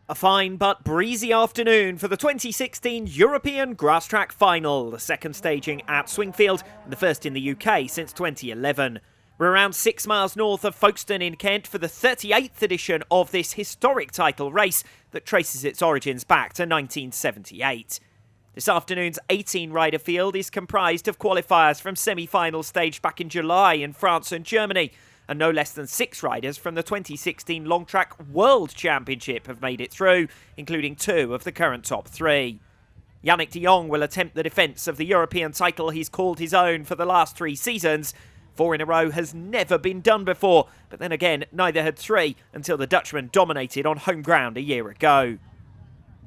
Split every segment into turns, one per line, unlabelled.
A fine but breezy afternoon for the 2016 European Grasstrack Final, the second staging at Swingfield and the first in the UK since 2011. We're around 6 miles north of Folkestone in Kent for the 38th edition of this historic title race that traces its origins back to 1978. This afternoon's 18-rider field is comprised of qualifiers from semi-finals staged back in July in France and Germany, and no less than 6 riders from the 2016 Long Track World Championship have made it through, including 2 of the current top 3. Yannick de Jong will attempt the defence of the European title he's called his own for the last 3 seasons. 4 in a row has never been done before, but then again, neither had 3 until the Dutchman dominated on home ground a year ago.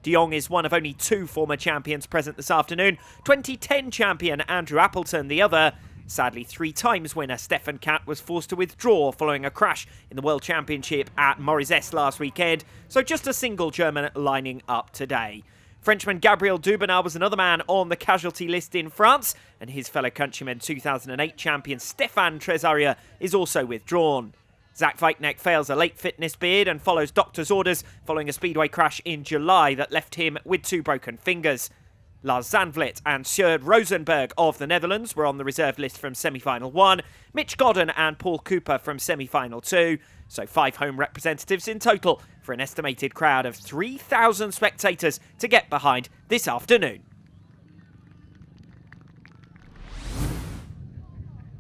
De Jong is one of only 2 former champions present this afternoon. 2010 champion Andrew Appleton the other. Sadly, 3 times winner Stefan Cat was forced to withdraw following a crash in the World Championship at Maurice last weekend, so just a single German lining up today. Frenchman Gabriel Dubenat was another man on the casualty list in France, and his fellow countryman 2008 champion Stéphane Trésarier is also withdrawn. Zach Weiknecht fails a late fitness bid and follows doctor's orders following a speedway crash in July that left him with 2 broken fingers. Lars Zandvliet and Sjoerd Rosenberg of the Netherlands were on the reserve list from semi-final 1, Mitch Godden and Paul Cooper from semi-final 2, so 5 home representatives in total for an estimated crowd of 3,000 spectators to get behind this afternoon.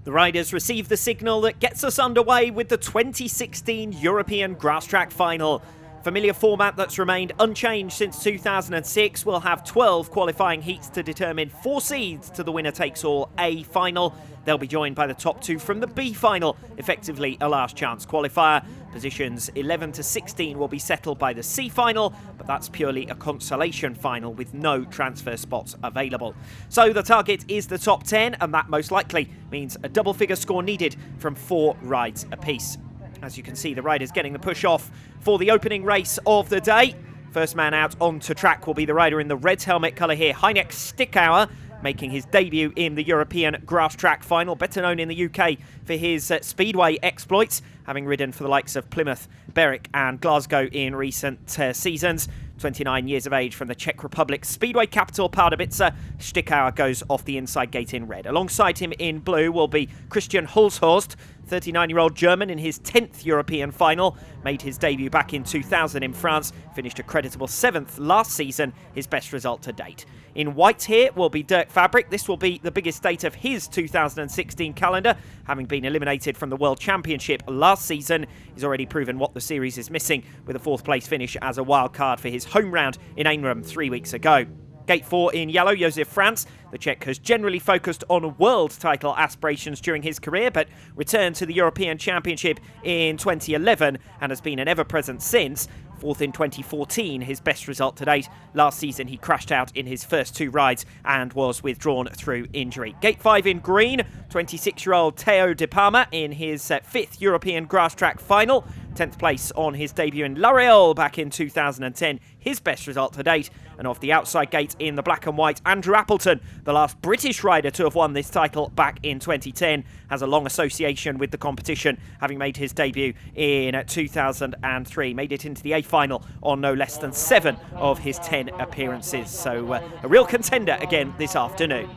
The riders receive the signal that gets us underway with the 2016 European Grasstrack Final. Familiar format that's remained unchanged since 2006 will have 12 qualifying heats to determine 4 seeds to the winner-takes-all A final. They'll be joined by the top 2 from the B final, effectively a last-chance qualifier. Positions 11 to 16 will be settled by the C final, but that's purely a consolation final with no transfer spots available. So the target is the top 10, and that most likely means a double-figure score needed from 4 rides apiece. As you can see, the riders getting the push off for the opening race of the day. First man out onto track will be the rider in the red helmet colour here, Heinek Stickauer, making his debut in the European Grasstrack Final, better known in the UK for his speedway exploits, having ridden for the likes of Plymouth, Berwick and Glasgow in recent seasons. 29 years of age from the Czech Republic's speedway capital Pardubice, Stickauer goes off the inside gate in red. Alongside him in blue will be Christian Hulshorst, 39-year-old German in his 10th European final, made his debut back in 2000 in France, finished a creditable 7th last season, his best result to date. In white here will be Dirk Fabric. This will be the biggest date of his 2016 calendar, having been eliminated from the World Championship last season. He's already proven what the series is missing with a 4th place finish as a wild card for his home round in Ainrum 3 weeks ago. Gate 4 in yellow, Josef Franz. The Czech has generally focused on world title aspirations during his career, but returned to the European Championship in 2011 and has been an ever-present since. 4th in 2014, his best result to date. Last season, he crashed out in his first 2 rides and was withdrawn through injury. Gate 5 in green, 26-year-old Theo De Palma in his 5th European Grasstrack Final. 10th place on his debut in La Réole back in 2010, his best result to date. And off the outside gate in the black and white, Andrew Appleton, the last British rider to have won this title back in 2010, has a long association with the competition, having made his debut in 2003. Made it into the A final on no less than 7 of his 10 appearances. So a real contender again this afternoon.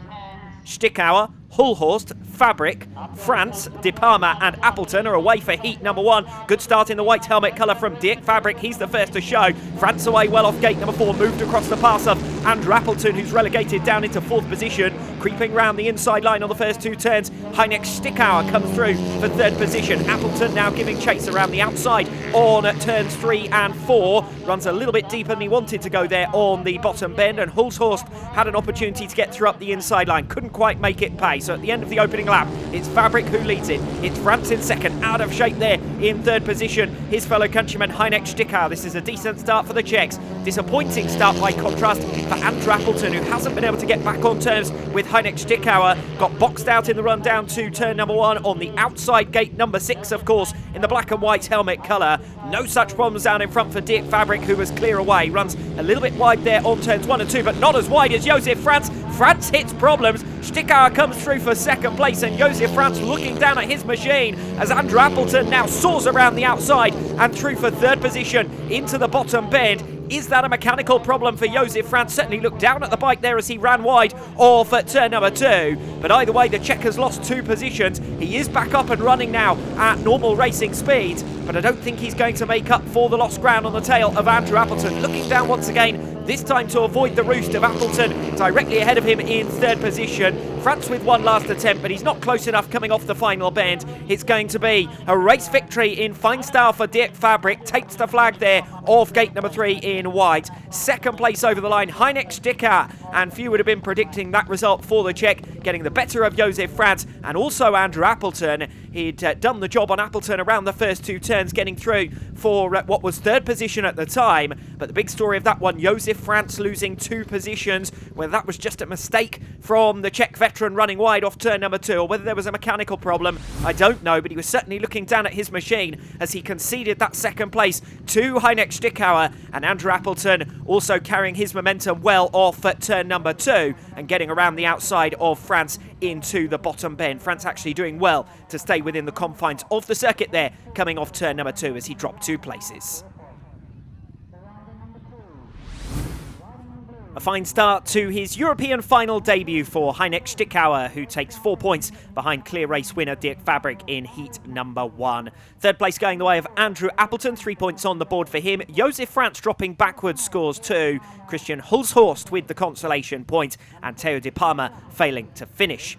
Stickauer, Hulshorst, Fabric, Franz, De Palma and Appleton are away for heat number 1. Good start in the white helmet colour from Dirk Fabric. He's the first to show. Franz away well off gate number 4, moved across the pass of Andrew Appleton, who's relegated down into 4th position. Creeping round the inside line on the first 2 turns, Heinek Stickauer comes through for 3rd position. Appleton now giving chase around the outside on turns 3 and 4. Runs a little bit deeper than he wanted to go there on the bottom bend, and Hulshorst had an opportunity to get through up the inside line. Couldn't quite make it pay. So at the end of the opening lap, it's Fabric who leads it. It's Franz in 2nd, out of shape there in 3rd position. His fellow countryman Heinek Stickauer. This is a decent start for the Czechs. Disappointing start by contrast for Andrew Appleton, who hasn't been able to get back on terms with Heinek Stickauer. Got boxed out in the run down to turn number 1 on the outside gate number 6, of course, in the black and white helmet colour. No such problems down in front for Dirk Fabric, who was clear away. Runs a little bit wide there on turns 1 and 2, but not as wide as Josef Franz. Franz hits problems. Stickauer comes through for 2nd place, and Josef Franz looking down at his machine as Andrew Appleton now soars around the outside and through for 3rd position into the bottom bend. Is that a mechanical problem for Josef Franz? Certainly looked down at the bike there as he ran wide off at turn number 2. But either way, the Czech has lost 2 positions. He is back up and running now at normal racing speed, but I don't think he's going to make up for the lost ground on the tail of Andrew Appleton. Looking down once again, this time to avoid the roost of Appleton, directly ahead of him in 3rd position. Franz with one last attempt, but he's not close enough coming off the final bend. It's going to be a race victory in fine style for Dirk Fabric. Takes the flag there of gate number 3 in white. 2nd place over the line, Heinek Sticker, and few would have been predicting that result for the Czech, getting the better of Josef Franz and also Andrew Appleton. He'd done the job on Appleton around the first 2 turns, getting through for what was 3rd position at the time. But the big story of that one, Josef Franz losing 2 positions, whether that was just a mistake from the Czech veteran running wide off turn number 2, or whether there was a mechanical problem, I don't know, but he was certainly looking down at his machine as he conceded that 2nd place to Heinek Stickauer, and Andrew Appleton also carrying his momentum well off at turn number 2 and getting around the outside of Franz into the bottom bend. Franz actually doing well to stay within the confines of the circuit there, coming off turn number 2 as he dropped 2 places. A fine start to his European final debut for Heinek Stickauer, who takes 4 points behind clear race winner Dirk Fabric in heat number 1. 3rd place going the way of Andrew Appleton, 3 points on the board for him. Josef Franz dropping backwards, scores 2. Christian Hulshorst with the consolation point, and Theo De Palma failing to finish.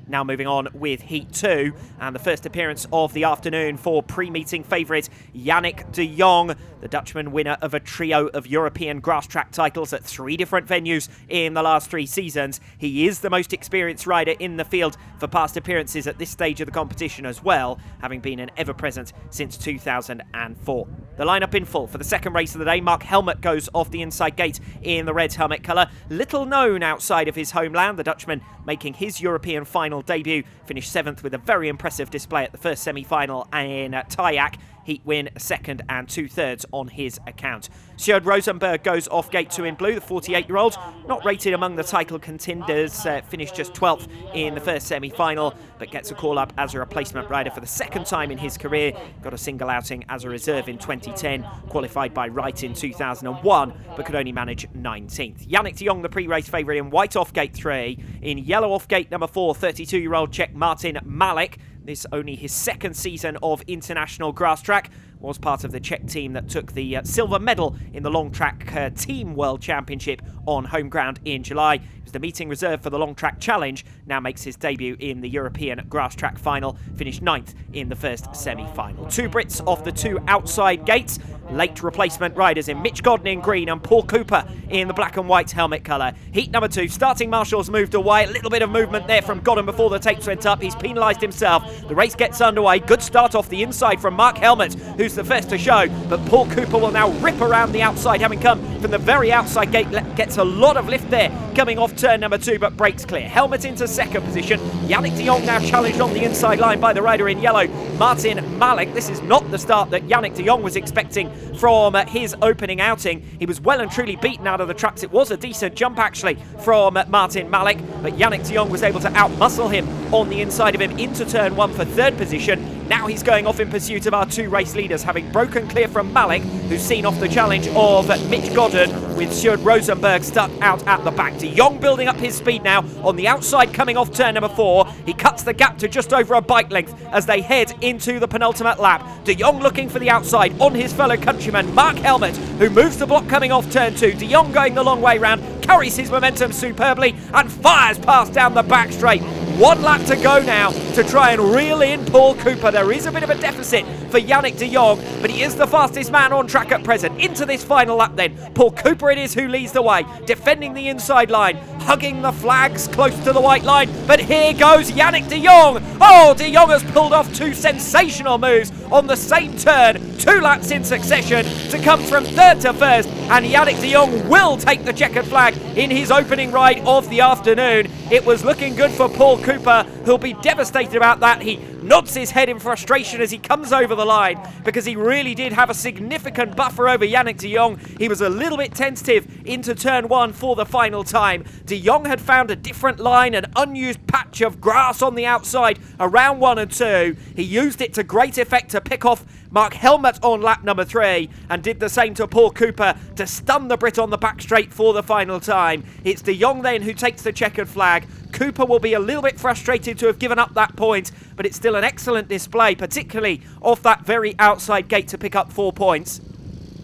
Now moving on with Heat 2, and the first appearance of the afternoon for pre-meeting favourite Yannick de Jong, the Dutchman winner of a trio of European grass track titles at 3 different venues in the last 3 seasons. He is the most experienced rider in the field for past appearances at this stage of the competition as well, having been an ever-present since 2004. The lineup in full for the 2nd race of the day. Mark Helmut goes off the inside gate in the red helmet colour. Little known outside of his homeland, the Dutchman making his European final debut, finished 7th with a very impressive display at the first semi-final in Tayak. Heat win, 2nd and 2/3 on his account. Sjoerd Rosenberg goes off gate 2 in blue, the 48-year-old, not rated among the title contenders, finished just 12th in the first semi-final, but gets a call-up as a replacement rider for the 2nd time in his career. Got a single outing as a reserve in 2010, qualified by Wright in 2001, but could only manage 19th. Yannick de Jong, the pre-race favourite in white off gate 3. In yellow off gate number 4, 32-year-old Czech Martin Malek. This only his 2nd season of international grass track. Was part of the Czech team that took the silver medal in the long track team world championship on home ground in July. He was the meeting reserve for the long track challenge. Now makes his debut in the European grass track final. Finished 9th in the first semi-final. 2 Brits off the 2 outside gates. Late replacement riders in Mitch Godden in green and Paul Cooper in the black and white helmet colour. Heat number 2, starting marshals moved away. A little bit of movement there from Godden before the tapes went up. He's penalised himself. The race gets underway. Good start off the inside from Mark Helmut, who's the first to show, but Paul Cooper will now rip around the outside, having come from the very outside gate. Gets a lot of lift there coming off turn number 2, but breaks clear. Helmut into 2nd position. Yannick de Jong now challenged on the inside line by the rider in yellow, Martin Malek. This is not the start that Yannick de Jong was expecting from his opening outing. He was well and truly beaten out of the tracks. It was a decent jump actually from Martin Malek, but Yannick de Jong was able to outmuscle him on the inside of him into turn 1 for 3rd position. Now he's going off in pursuit of our 2 race leaders, having broken clear from Malek, who's seen off the challenge of Mitch Godden, with Sjoerd Rosenberg stuck out at the back. De Jong building up his speed now on the outside coming off turn number 4. He cuts the gap to just over a bike length as they head into the penultimate lap. De Jong looking for the outside on his fellow countryman Mark Helmut, who moves the block coming off turn 2. De Jong going the long way round, carries his momentum superbly and fires past down the back straight. 1 lap to go now to try and reel in Paul Cooper. There is a bit of a deficit for Yannick de Jong, but he is the fastest man on track at present. Into this final lap then, Paul Cooper it is who leads the way, defending the inside line, hugging the flags close to the white line, but here goes Yannick de Jong. Oh, de Jong has pulled off 2 sensational moves on the same turn, 2 laps in succession to come from 3rd to 1st, and Yannick de Jong will take the checkered flag in his opening ride of the afternoon. It was looking good for Paul Cooper, who'll be devastated about that. He nods his head in frustration as he comes over the line, because he really did have a significant buffer over Yannick de Jong. He was a little bit tentative into turn 1 for the final time. De De Jong had found a different line, an unused patch of grass on the outside around 1 and 2. He used it to great effect to pick off Mark Helmut on lap number 3 and did the same to Paul Cooper to stun the Brit on the back straight for the final time. It's De Jong then who takes the checkered flag. Cooper will be a little bit frustrated to have given up that point, but it's still an excellent display, particularly off that very outside gate to pick up 4 points.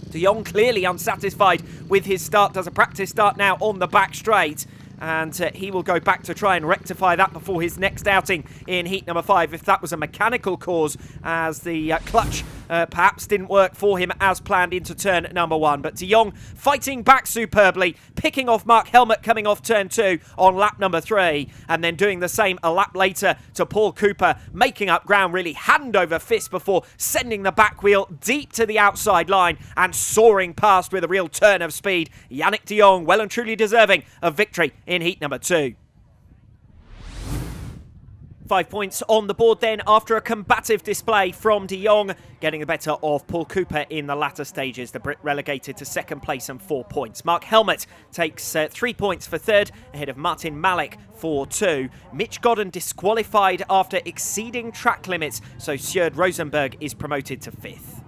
De Jong clearly unsatisfied with his start, does a practice start now on the back straight, and he will go back to try and rectify that before his next outing in heat number 5, if that was a mechanical cause, as the clutch perhaps didn't work for him as planned into turn number 1. But De Jong fighting back superbly, picking off Mark Helmut coming off turn 2 on lap number 3, and then doing the same a lap later to Paul Cooper, making up ground really hand over fist before sending the back wheel deep to the outside line and soaring past with a real turn of speed. Yannick De Jong well and truly deserving of victory in heat number 2. 5 points on the board then after a combative display from De Jong, getting the better of Paul Cooper in the latter stages. The Brit relegated to second place and 4 points. Mark Helmut takes 3 points for third, ahead of Martin Malik for 2. Mitch Godden disqualified after exceeding track limits, so Sjoerd Rosenberg is promoted to 5th.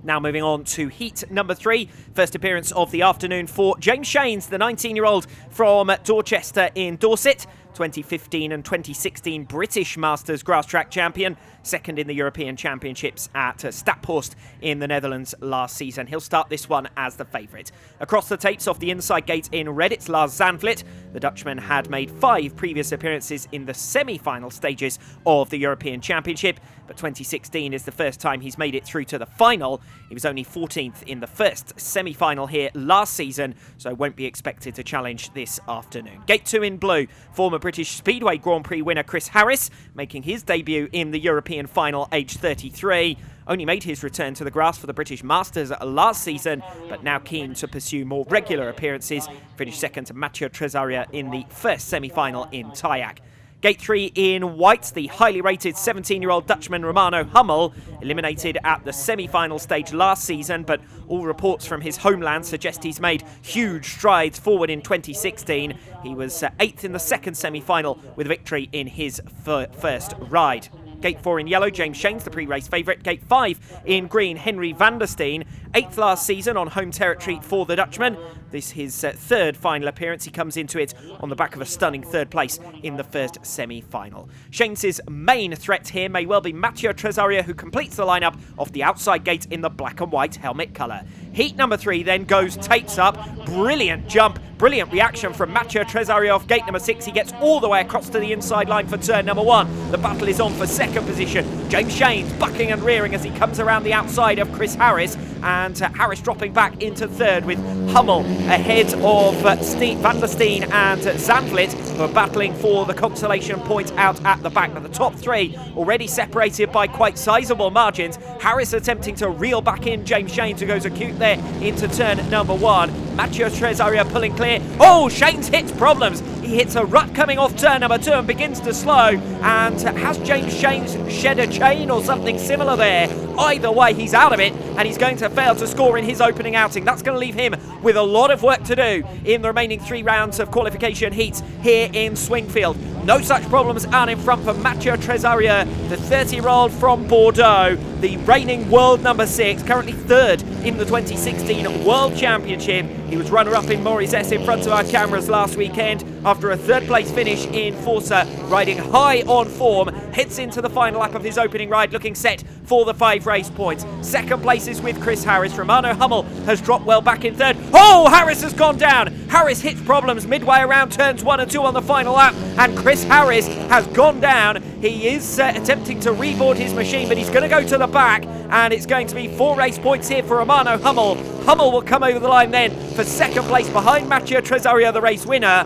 Now moving on to heat number 3. First appearance of the afternoon for James Shanes, the 19-year-old from Dorchester in Dorset. 2015 and 2016 British Masters Grass Track champion. Second in the European Championships at Staphorst in the Netherlands last season. He'll start this one as the favourite. Across the tapes off the inside gate in red, it's Lars Zandvliet. The Dutchman had made 5 previous appearances in the semi-final stages of the European Championship, but 2016 is the first time he's made it through to the final. He was only 14th in the first semi-final here last season, so won't be expected to challenge this afternoon. Gate 2 in blue, former British Speedway Grand Prix winner Chris Harris, making his debut in the European final, aged 33. Only made his return to the grass for the British Masters last season, but now keen to pursue more regular appearances. Finished second to Mathieu Tresaria in the first semi-final in Tayak. Gate 3 in white, the highly rated 17-year-old Dutchman Romano Hummel, eliminated at the semi-final stage last season, but all reports from his homeland suggest he's made huge strides forward in 2016. He was 8th in the second semi-final with victory in his first ride. Gate 4 in yellow, James Shanes, the pre-race favourite. Gate 5 in green, Henry van der Steen. 8th last season on home territory for the Dutchman. This is his third final appearance. He comes into it on the back of a stunning third place in the first semi-final. Shanes' main threat here may well be Mathieu Tresaria, who completes the lineup off the outside gate in the black and white helmet colour. Heat number 3 then goes tapes up. Brilliant jump, brilliant reaction from Mathieu Tresaria off gate number 6. He gets all the way across to the inside line for turn number 1. The battle is on for second position. James Shanes bucking and rearing as he comes around the outside of Chris Harris, and Harris dropping back into third with Hummel ahead of Van der Steen and Zandvliet, who are battling for the consolation point out at the back. But the top 3 already separated by quite sizable margins. Harris attempting to reel back in James Shanes, who goes acute there into turn number 1. Mathieu Tresaria pulling clear. Oh, Shanes hits problems. He hits a rut coming off turn number 2 and begins to slow. And has James Shanes shed a chain or something similar there? Either way, he's out of it, and he's going to fail to score in his opening outing. That's going to leave him with a lot of work to do in the remaining 3 rounds of qualification heats here in Swingfield. No such problems out in front for Mathieu Tresaria, the 30-year-old from Bordeaux, the reigning world number 6, currently 3rd in the 2016 World Championship. He was runner-up in Maurice in front of our cameras last weekend after a 3rd place finish in Forza, riding high on form, heads into the final lap of his opening ride, looking set for the 5 race points. Second place is with Chris Harris. Romano Hummel has dropped well back in 3rd. Oh, Harris has gone down. Harris hits problems midway around turns 1 and 2 on the final lap, and Chris Harris has gone down. He is attempting to reboard his machine, but he's going to go to the back, and it's going to be 4 race points here for Romano Hummel. Hummel will come over the line then for second place behind Mathieu Tresaria, the race winner.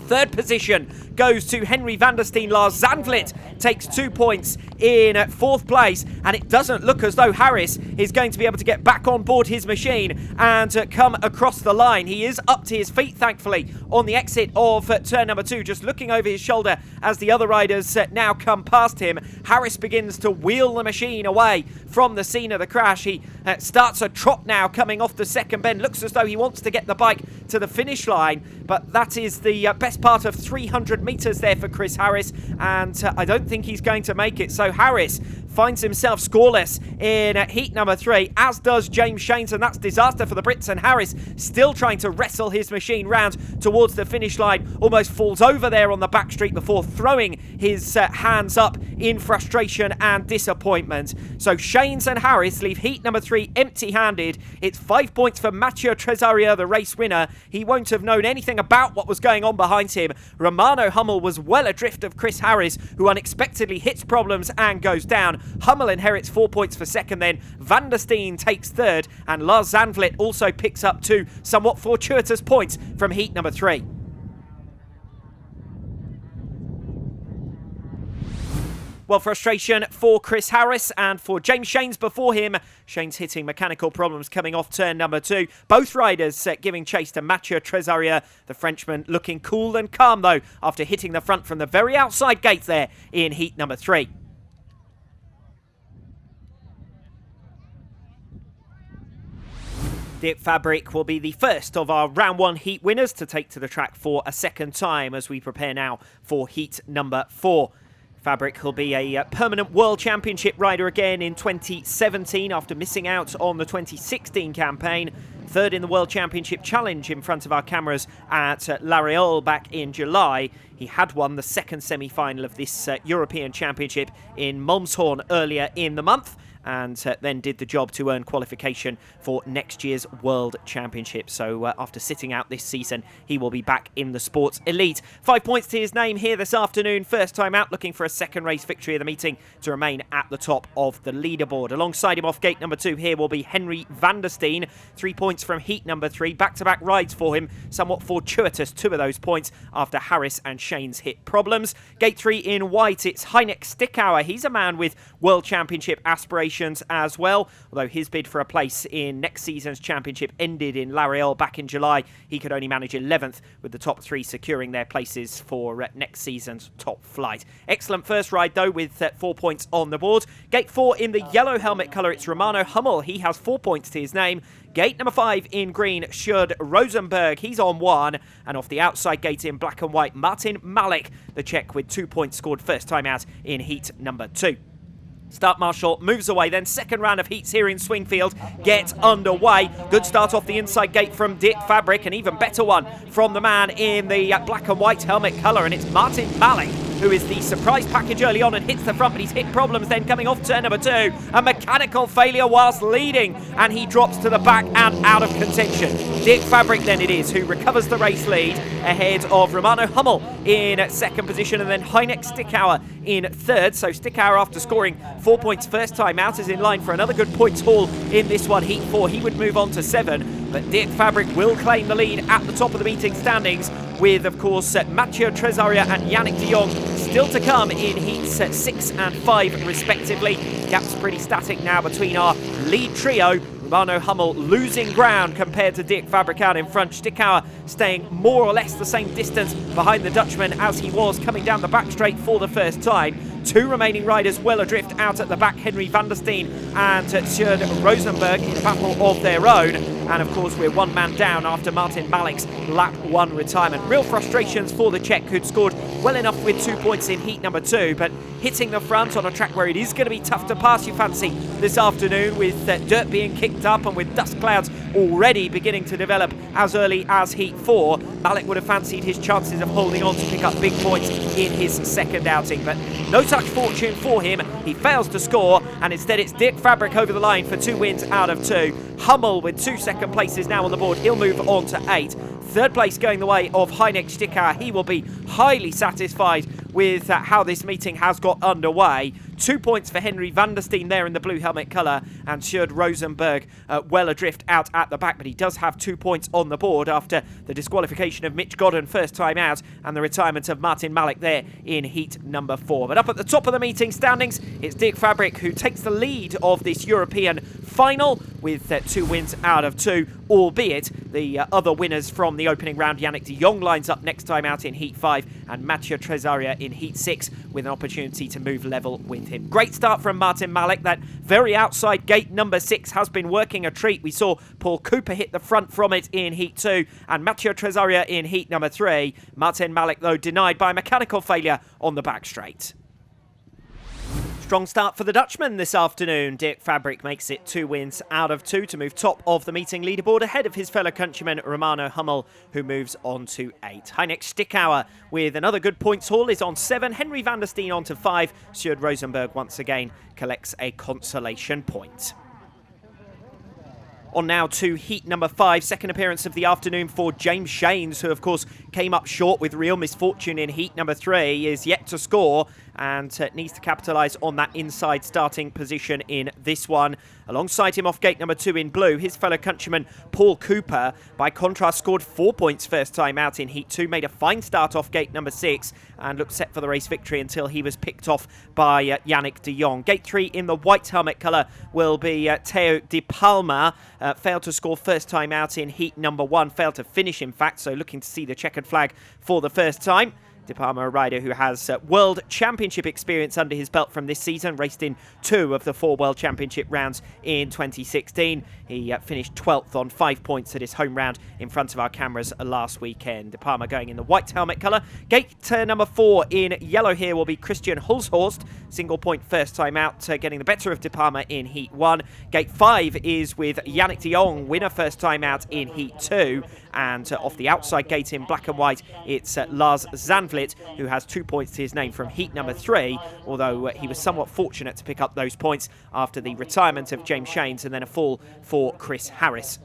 Third position goes to Henry van der Steen. Lars Zandvliet takes 2 points in 4th place, and it doesn't look as though Harris is going to be able to get back on board his machine and come across the line. He is up to his feet, thankfully, on the exit of turn number 2, just looking over his shoulder as the other riders now come past him. Harris begins to wheel the machine away from the scene of the crash. He starts a trot now coming off the second bend. Looks as though he wants to get the bike to the finish line, but that is the best part of 300 metres there for Chris Harris, and I don't think he's going to make it. So Harris finds himself scoreless in heat number 3, as does James Shanes, and that's disaster for the Brits. And Harris still trying to wrestle his machine round towards the finish line, almost falls over there on the back street before throwing his hands up in frustration and disappointment. So Shanes and Harris leave heat number 3 empty-handed. It's 5 points for Mathieu Tresaria, the race winner. He won't have known anything about what was going on behind him. Romano Hummel was well adrift of Chris Harris, who unexpectedly hits problems and goes down. Hummel inherits 4 points for second then. Van der Steen takes third, and Lars Zandvliet also picks up 2 somewhat fortuitous points from heat number 3. Well, frustration for Chris Harris and for James Shanes before him. Shanes hitting mechanical problems coming off turn number 2. Both riders giving chase to Mathieu Tresaria. The Frenchman looking cool and calm, though, after hitting the front from the very outside gate there in heat number 3. Dirk Fabric will be the first of our round 1 heat winners to take to the track for a second time as we prepare now for heat number 4. Fabric will be a permanent World Championship rider again in 2017 after missing out on the 2016 campaign. Third in the World Championship Challenge in front of our cameras at La Réole back in July. He had won the second semi-final of this European Championship in Malmshorn earlier in the month, and then did the job to earn qualification for next year's World Championship. So after sitting out this season, he will be back in the sports elite. 5 points to his name here this afternoon. First time out, looking for a second race victory of the meeting to remain at the top of the leaderboard. Alongside him off gate number 2 here will be Henry van der Steen. 3 points from heat number 3. Back-to-back rides for him. Somewhat fortuitous, 2 of those points after Harris and Shanes hit problems. Gate 3 in white, it's Heinek Stickauer. He's a man with World Championship aspirations as well, although his bid for a place in next season's championship ended in La Réole back in July. He could only manage 11th, with the top 3 securing their places for next season's top flight. Excellent first ride though, with 4 points on the board. Gate 4 in the yellow helmet colour, it's Romano Hummel. He has 4 points to his name. Gate number 5 in green, Sjoerd Rosenberg. He's on 1. And off the outside gate in black and white, Martin Malik, the Czech, with 2 points scored first time out in heat number 2. Start Marshall moves away, then second round of heats here in Swingfield get underway. Good start off the inside gate from Dirk Fabric, an even better one from the man in the black and white helmet colour, and it's Martin Malik who is the surprise package early on and hits the front, but he's hit problems then coming off turn number 2. A mechanical failure whilst leading, and he drops to the back and out of contention. Dirk Fabric then it is who recovers the race lead ahead of Romano Hummel in second position, and then Heinek Stickauer in third. So Stickauer, after scoring 4 points first time out, is in line for another good points haul in this one, heat 4. He would move on to 7, but Dirk Fabric will claim the lead at the top of the meeting standings, with, of course, Mathieu Tresaria and Yannick de Jong still to come in heats 6 and 5, respectively. Gap's pretty static now between our lead trio. Romano Hummel losing ground compared to Dirk Fabric out in front. Stickauer staying more or less the same distance behind the Dutchman as he was coming down the back straight for the first time. 2 remaining riders well adrift out at the back, Henry van der Steen and Sjoerd Rosenberg, in a battle of their own. And of course we're 1 man down after Martin Malik's lap 1 retirement. Real frustrations for the Czech, who'd scored well enough with 2 points in heat number 2, but hitting the front on a track where it is going to be tough to pass, you fancy, this afternoon, with dirt being kicked up and with dust clouds already beginning to develop as early as heat 4. Malik would have fancied his chances of holding on to pick up big points in his second outing, but no such fortune for him. He fails to score, and instead it's Dirk Fabric over the line for 2 wins out of 2. Hummel with 2 second places now on the board. He'll move on to 8. Third place going the way of Heinek Stickauer. He will be highly satisfied with how this meeting has got underway. 2 points for Henry van der Steen there in the blue helmet colour, and Sjoerd Rosenberg well adrift out at the back, but he does have 2 points on the board after the disqualification of Mitch Godden first time out and the retirement of Martin Malik there in heat number 4. But up at the top of the meeting standings, it's Dirk Fabric who takes the lead of this European final with 2 wins out of 2, albeit the other winners from the opening round. Yannick de Jong lines up next time out in heat 5 and Mathieu Tresaria in heat 6 with an opportunity to move level with him. Great start from Martin Malik. That very outside gate number 6 has been working a treat. We saw Paul Cooper hit the front from it in heat 2 and Mathieu Tresaria in heat number 3. Martin Malik, though, denied by mechanical failure on the back straight. Strong start for the Dutchman this afternoon. Dirk Fabric makes it 2 wins out of 2 to move top of the meeting leaderboard ahead of his fellow countryman Romano Hummel, who moves on to 8. Heineck Stickauer with another good points haul is on 7. Henry van der Steen on to 5. Sjoerd Rosenberg once again collects a consolation point. On now to heat number 5, second appearance of the afternoon for James Shanes, who of course came up short with real misfortune in heat number 3, is yet to score and needs to capitalise on that inside starting position in this one. Alongside him off gate number 2 in blue, his fellow countryman Paul Cooper, by contrast, scored 4 points first time out in heat 2, made a fine start off gate number 6 and looked set for the race victory until he was picked off by Yannick de Jong. Gate 3 in the white helmet colour will be Theo de Palma. Failed to score first time out in heat number 1, failed to finish in fact, so looking to see the checkered flag for the first time. De Palma, a rider who has World Championship experience under his belt from this season, raced in 2 of the 4 World Championship rounds in 2016. He finished 12th on 5 points at his home round in front of our cameras last weekend. De Palma going in the white helmet colour. Gate number 4 in yellow here will be Christian Hulshorst. Single point first time out, getting the better of De Palma in heat 1. Gate 5 is with Yannick de Jong, winner first time out in heat 2. And off the outside gate in black and white, it's Lars Zandvliet, who has 2 points to his name from heat number 3, although he was somewhat fortunate to pick up those points after the retirement of James Shanes and then a fall for Chris Harris.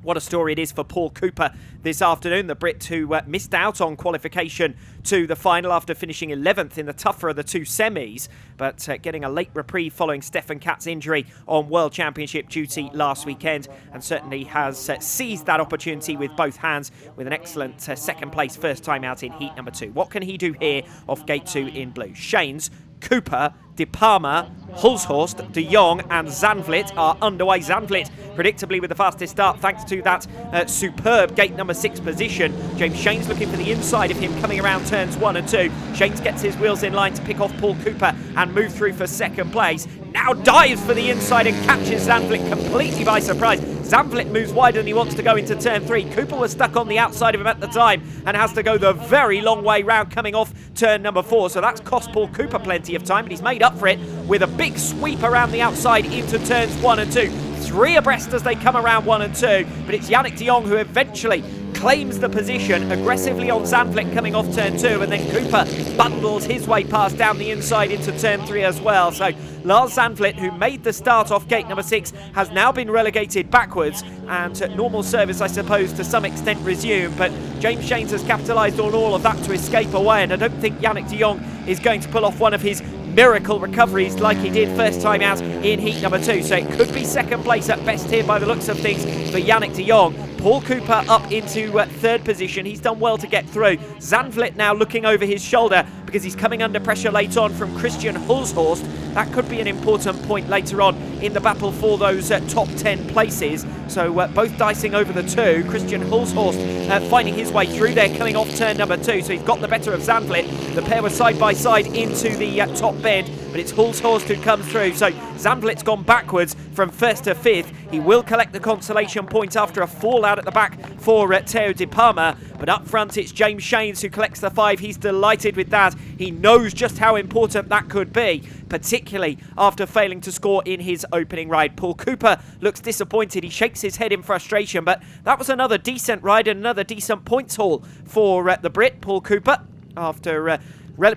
What a story it is for Paul Cooper this afternoon, the Brit who missed out on qualification to the final after finishing 11th in the tougher of the 2 semis, but getting a late reprieve following Stefan Katz's injury on World Championship duty last weekend, and certainly has seized that opportunity with both hands with an excellent second place first time out in heat number 2. What can he do here off gate 2 in blue? Shanes, Cooper, De Palma, Hulshorst, de Jong and Zandvliet are underway. Zandvliet predictably with the fastest start thanks to that superb gate number 6 position. James Shanes looking for the inside of him coming around turns 1 and 2. Shanes gets his wheels in line to pick off Paul Cooper and move through for second place. Now dives for the inside and catches Zandvliet completely by surprise. Zandvliet moves wider than he wants to go into turn 3. Cooper was stuck on the outside of him at the time and has to go the very long way round coming off turn number 4. So that's cost Paul Cooper plenty of time, but he's made up for it with a big sweep around the outside into turns 1 and 2. 3 abreast as they come around 1 and 2, but it's Yannick de Jong who eventually claims the position aggressively on Zandvliet coming off turn 2, and then Cooper bundles his way past down the inside into turn 3 as well. So Lars Zandvliet, who made the start off gate number 6, has now been relegated backwards, and normal service, I suppose, to some extent resumed, but James Shanes has capitalised on all of that to escape away, and I don't think Yannick de Jong is going to pull off one of his miracle recoveries like he did first time out in heat number 2. So it could be second place at best here by the looks of things for Yannick de Jong. Paul Cooper up into 3rd position. He's done well to get through. Zandvliet now looking over his shoulder because he's coming under pressure late on from Christian Hulshorst. That could be an important point later on in the battle for those top 10 places. So both dicing over the 2. Christian Hulshorst finding his way through there, coming off turn number 2. So he's got the better of Zandvliet. The pair were side by side into the top bend, but it's Hulshorst who comes through. So Zandvliet's gone backwards from 1st to 5th. He will collect the consolation point after a fall out at the back for Theo de Palma. But up front, it's James Shanes who collects the 5. He's delighted with that. He knows just how important that could be, particularly after failing to score in his opening ride. Paul Cooper looks disappointed. He shakes his head in frustration, but that was another decent ride and another decent points haul for the Brit, Paul Cooper, after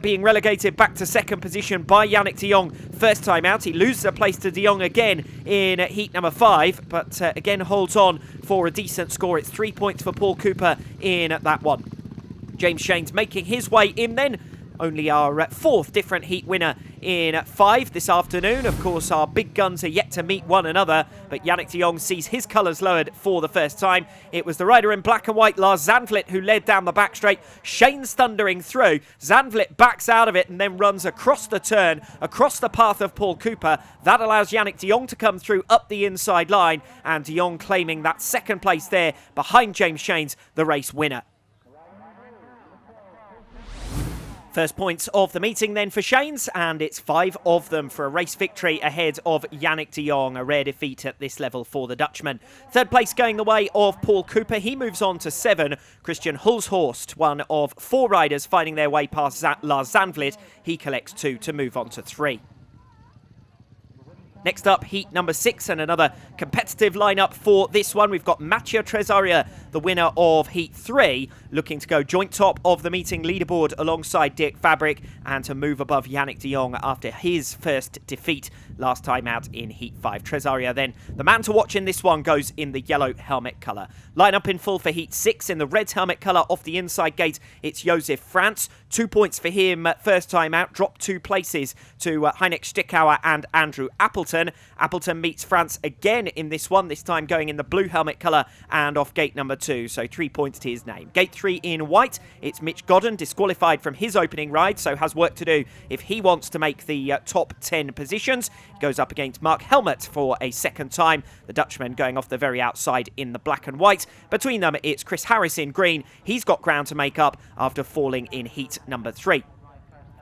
being relegated back to 2nd position by Yannick de Jong first time out. He loses a place to de Jong again in heat number 5, but again holds on for a decent score. It's 3 points for Paul Cooper in that one. James Shanes making his way in then. Only our 4th different heat winner in 5 this afternoon. Of course, our big guns are yet to meet one another, but Yannick de Jong sees his colours lowered for the first time. It was the rider in black and white, Lars Zandvliet, who led down the back straight. Shane's thundering through. Zandvliet backs out of it and then runs across the turn, across the path of Paul Cooper. That allows Yannick de Jong to come through up the inside line, and de Jong claiming that second place there behind James Shane's, the race winner. First points of the meeting then for Shane's, and it's 5 of them for a race victory ahead of Yannick de Jong, a rare defeat at this level for the Dutchman. Third place going the way of Paul Cooper. He moves on to 7. Christian Hulshorst, one of 4 riders fighting their way past Lars Zandvliet. He collects 2 to move on to 3. Next up, heat number 6, and another competitive lineup for this one. We've got Mathieu Tresaria, the winner of heat 3, looking to go joint top of the meeting leaderboard alongside Dirk Fabric and to move above Yannick de Jong after his first defeat last time out in heat 5. Tresaria then, the man to watch in this one, goes in the yellow helmet colour. Lineup in full for heat 6. In the red helmet colour off the inside gate, it's Josef Franz. 2 points for him first time out, dropped 2 places to Heineck Stickauer and Andrew Appleton. Appleton meets France again in this one, this time going in the blue helmet colour and off gate number 2, so 3 points to his name. Gate 3 in white, it's Mitch Godden, disqualified from his opening ride, so has work to do if he wants to make the top 10 positions. Goes up against Mark Helmut for a second time, the Dutchman going off the very outside in the black and white. Between them, it's Chris Harris in green. He's got ground to make up after falling in heat number 3.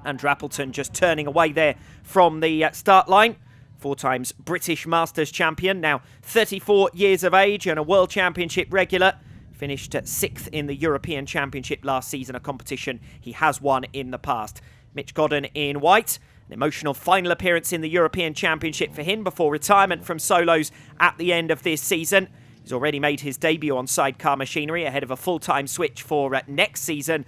Andrew Appleton just turning away there from the start line. 4 times British Masters champion, now 34 years of age and a World Championship regular. Finished 6th in the European Championship last season, a competition he has won in the past. Mitch Godden in white. An emotional final appearance in the European Championship for him before retirement from solos at the end of this season. He's already made his debut on sidecar machinery ahead of a full-time switch for next season.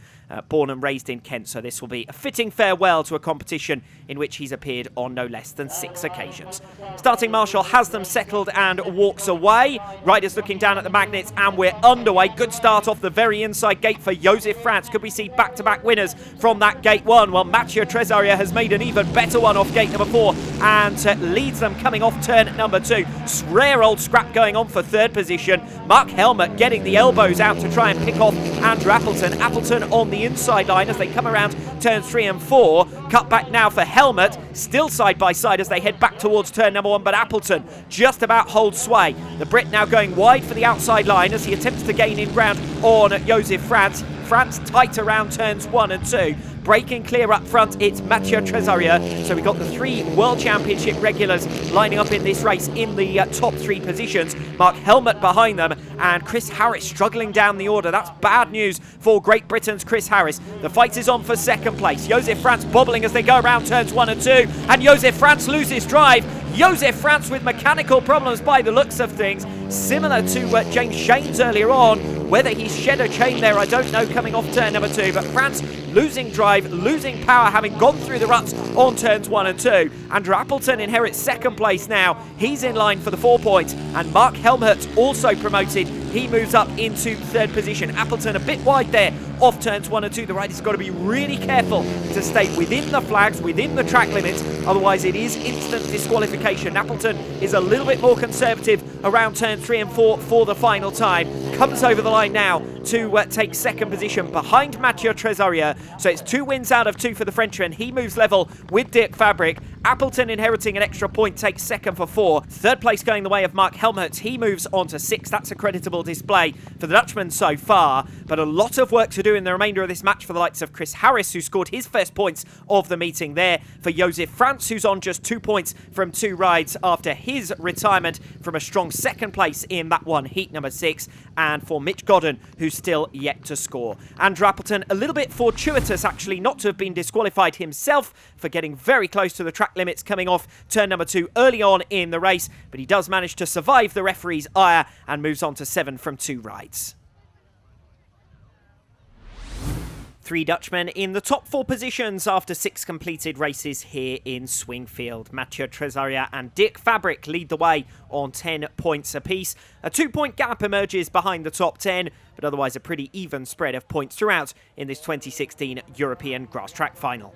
Born and raised in Kent, so this will be a fitting farewell to a competition in which he's appeared on no less than 6 occasions. Starting marshal has them settled and walks away. Riders looking down at the magnets, and we're underway. Good start off the very inside gate for Josef Franz. Could we see back-to-back winners from that gate 1? Well, Mathieu Tresaria has made an even better one off gate number 4 and leads them coming off turn number 2. Rare old scrap going on for third position. Mark Helmut getting the elbows out to try and pick off Andrew Appleton. Appleton on the inside line as they come around turns 3 and 4. Cut back now for Helmut, still side by side as they head back towards turn number 1, but Appleton just about holds sway. The Brit now going wide for the outside line as he attempts to gain in ground on Josef Franz. Franz tight around turns 1 and 2. Breaking clear up front, it's Mathieu Tresaria. So we've got the 3 World Championship regulars lining up in this race in the top 3 positions. Mark Helmut behind them and Chris Harris struggling down the order. That's bad news for Great Britain's Chris Harris. The fight is on for second place. Josef Franz bobbling as they go around turns 1 and 2. And Josef Franz loses drive. Josef Franz with mechanical problems by the looks of things. Similar to James Shane's earlier on. Whether he's shed a chain there, I don't know, coming off turn number 2. But Franz losing drive, losing power, having gone through the ruts on turns 1 and 2. Andrew Appleton inherits second place now. He's in line for the 4 points. And Mark Helmut also promoted. He moves up into third position. Appleton a bit wide there off turns 1 and 2. The rider's got to be really careful to stay within the flags, within the track limits. Otherwise, it is instant disqualification. Appleton is a little bit more conservative around turn 3 and 4 for the final time. Comes over the line now to take second position behind Mathieu Tresaria. So it's 2 wins out of 2 for the Frenchman. He moves level with Dirk Fabric. Appleton inheriting an extra point, takes second for 4. Third place going the way of Mark Helmut. He moves on to 6. That's a creditable display for the Dutchman so far. But a lot of work to do in the remainder of this match for the likes of Chris Harris, who scored his first points of the meeting there. For Josef Franz, who's on just 2 points from 2 rides after his retirement from a strong second place in that one, heat number 6. And for Mitch Godden, who's still yet to score. Andrew Appleton, a little bit fortuitous actually not to have been disqualified himself for getting very close to the track limits coming off turn number 2 early on in the race, but he does manage to survive the referee's ire and moves on to 7 from 2 rides. 3 Dutchmen in the top 4 positions after 6 completed races here in Swingfield. Mathieu Tresaria and Dirk Fabric lead the way on 10 points apiece. A 2-point gap emerges behind the top 10, but otherwise a pretty even spread of points throughout in this 2016 European Grasstrack Final.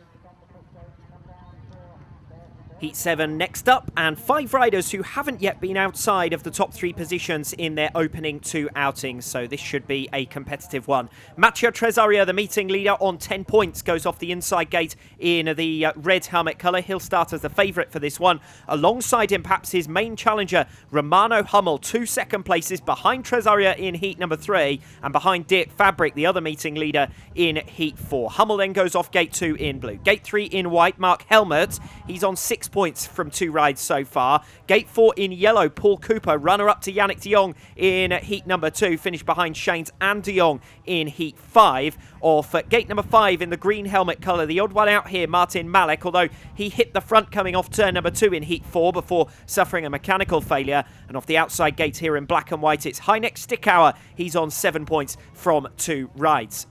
Heat 7 next up, and 5 riders who haven't yet been outside of the top 3 positions in their opening 2 outings, so this should be a competitive one. Mattia Tresaria, the meeting leader, on 10 points, goes off the inside gate in the red helmet colour. He'll start as the favourite for this one. Alongside him, perhaps his main challenger, Romano Hummel, 2 second places behind Tresaria in heat number 3, and behind Dirk Fabric, the other meeting leader, in heat 4. Hummel then goes off gate 2 in blue. Gate 3 in white, Mark Helmert. He's on 6 points from 2 rides so far. Gate 4 in yellow, Paul Cooper, runner-up to Yannick de Jong in heat number 2, finished behind Shanes and de Jong in heat 5. Off gate number 5 in the green helmet colour, the odd one out here, Martin Malek, although he hit the front coming off turn number 2 in heat 4 before suffering a mechanical failure. And off the outside gate here in black and white, it's Heineck Stickauer. He's on 7 points from 2 rides.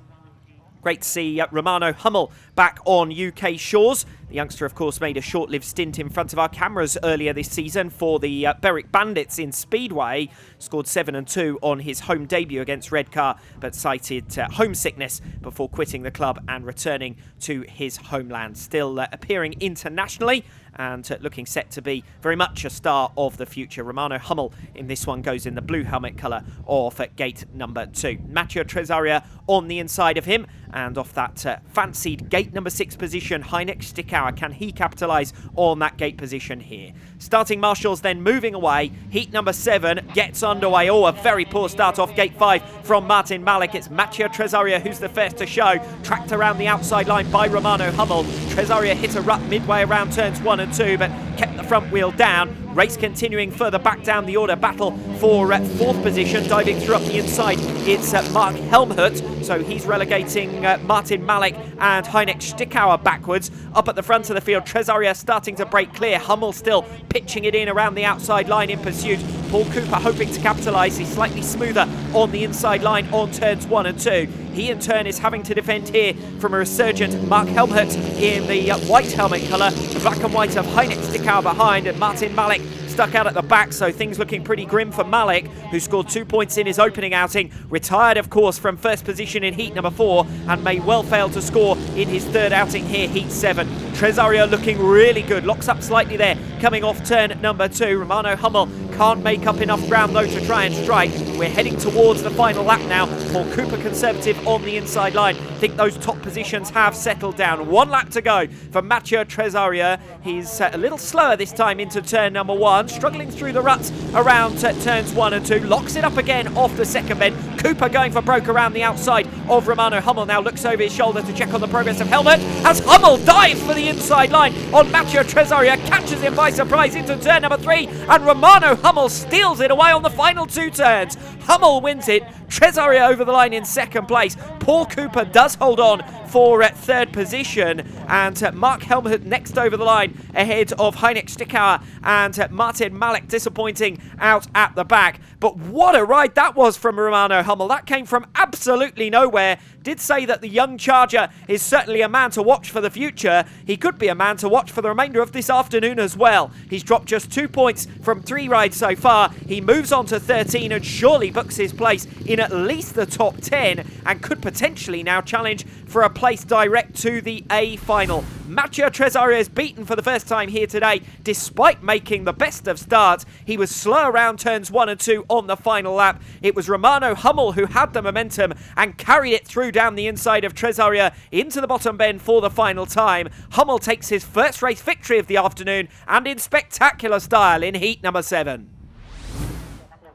Great to see Romano Hummel back on UK shores. The youngster, of course, made a short-lived stint in front of our cameras earlier this season for the Berwick Bandits in Speedway. Scored 7-2 on his home debut against Redcar, but cited homesickness before quitting the club and returning to his homeland. Still appearing internationally and looking set to be very much a star of the future. Romano Hummel in this one goes in the blue helmet colour off at gate number 2. Mattia Tresaria on the inside of him, and off that fancied gate number 6 position, Heineck Stickauer. Can he capitalise on that gate position here? Starting marshals then moving away. Heat number 7 gets underway. Oh, a very poor start off gate 5 from Martin Malek. It's Mattia Tresaria who's the first to show. Tracked around the outside line by Romano Hummel. Tresaria hit a rut midway around turns 1 and 2, but kept the front wheel down. Race continuing further back down the order. Battle for 4th position. Diving through up the inside, it's Mark Helmhut. So he's relegating Martin Malek and Heineck Stickauer backwards. Up at the front of the field, Tresaria starting to break clear. Hummel still pitching it in around the outside line in pursuit. Paul Cooper hoping to capitalise. He's slightly smoother on the inside line on turns 1 and 2. He in turn is having to defend here from a resurgent Mark Helmhut in the white helmet colour. The black and white of Heineck Stickauer behind, and Martin Malek stuck out at the back, so things looking pretty grim for Malek, who scored 2 points in his opening outing. Retired, of course, from first position in heat number 4 and may well fail to score in his 3rd outing here, heat 7. Tresaria looking really good, locks up slightly there, coming off turn number 2. Romano Hummel can't make up enough ground though to try and strike. We're heading towards the final lap now. Paul Cooper conservative on the inside line. I think those top positions have settled down. 1 lap to go for Mattia Tresaria. He's a little slower this time into turn number 1, struggling through the ruts around turns 1 and 2. Locks it up again off the second bend. Cooper going for broke around the outside of Romano Hummel. Now looks over his shoulder to check on the progress of Helmut as Hummel dives for the inside line on Mattia Tresaria, catches him by surprise into turn number 3, and Romano Hummel steals it away on the final 2 turns. Hummel wins it. Tresaria over the line in 2nd place. Paul Cooper does hold on for 3rd position, and Mark Helmut next over the line ahead of Heineck Stickauer and Martin Malek disappointing out at the back. But what a ride that was from Romano Hummel. That came from absolutely nowhere. Did say that the young charger is certainly a man to watch for the future. He could be a man to watch for the remainder of this afternoon as well. He's dropped just 2 points from 3 rides so far. He moves on to 13 and surely books his place in at least the top 10 and could potentially now challenge for a place direct to the A final. Mattia Tresaria is beaten for the first time here today, despite making the best of starts. He was slow around turns 1 and 2 on the final lap. It was Romano Hummel who had the momentum and carried it through down the inside of Tresaria into the bottom bend for the final time. Hummel takes his first race victory of the afternoon, and in spectacular style in heat number 7.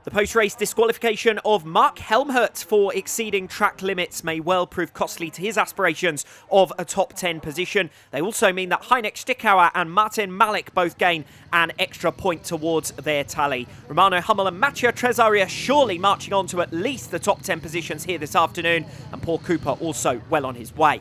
The post-race disqualification of Mark Helmhut for exceeding track limits may well prove costly to his aspirations of a top 10 position. They also mean that Heineck Stickauer and Martin Malek both gain an extra point towards their tally. Romano Hummel and Mattia Tresaria surely marching on to at least the top 10 positions here this afternoon, and Paul Cooper also well on his way.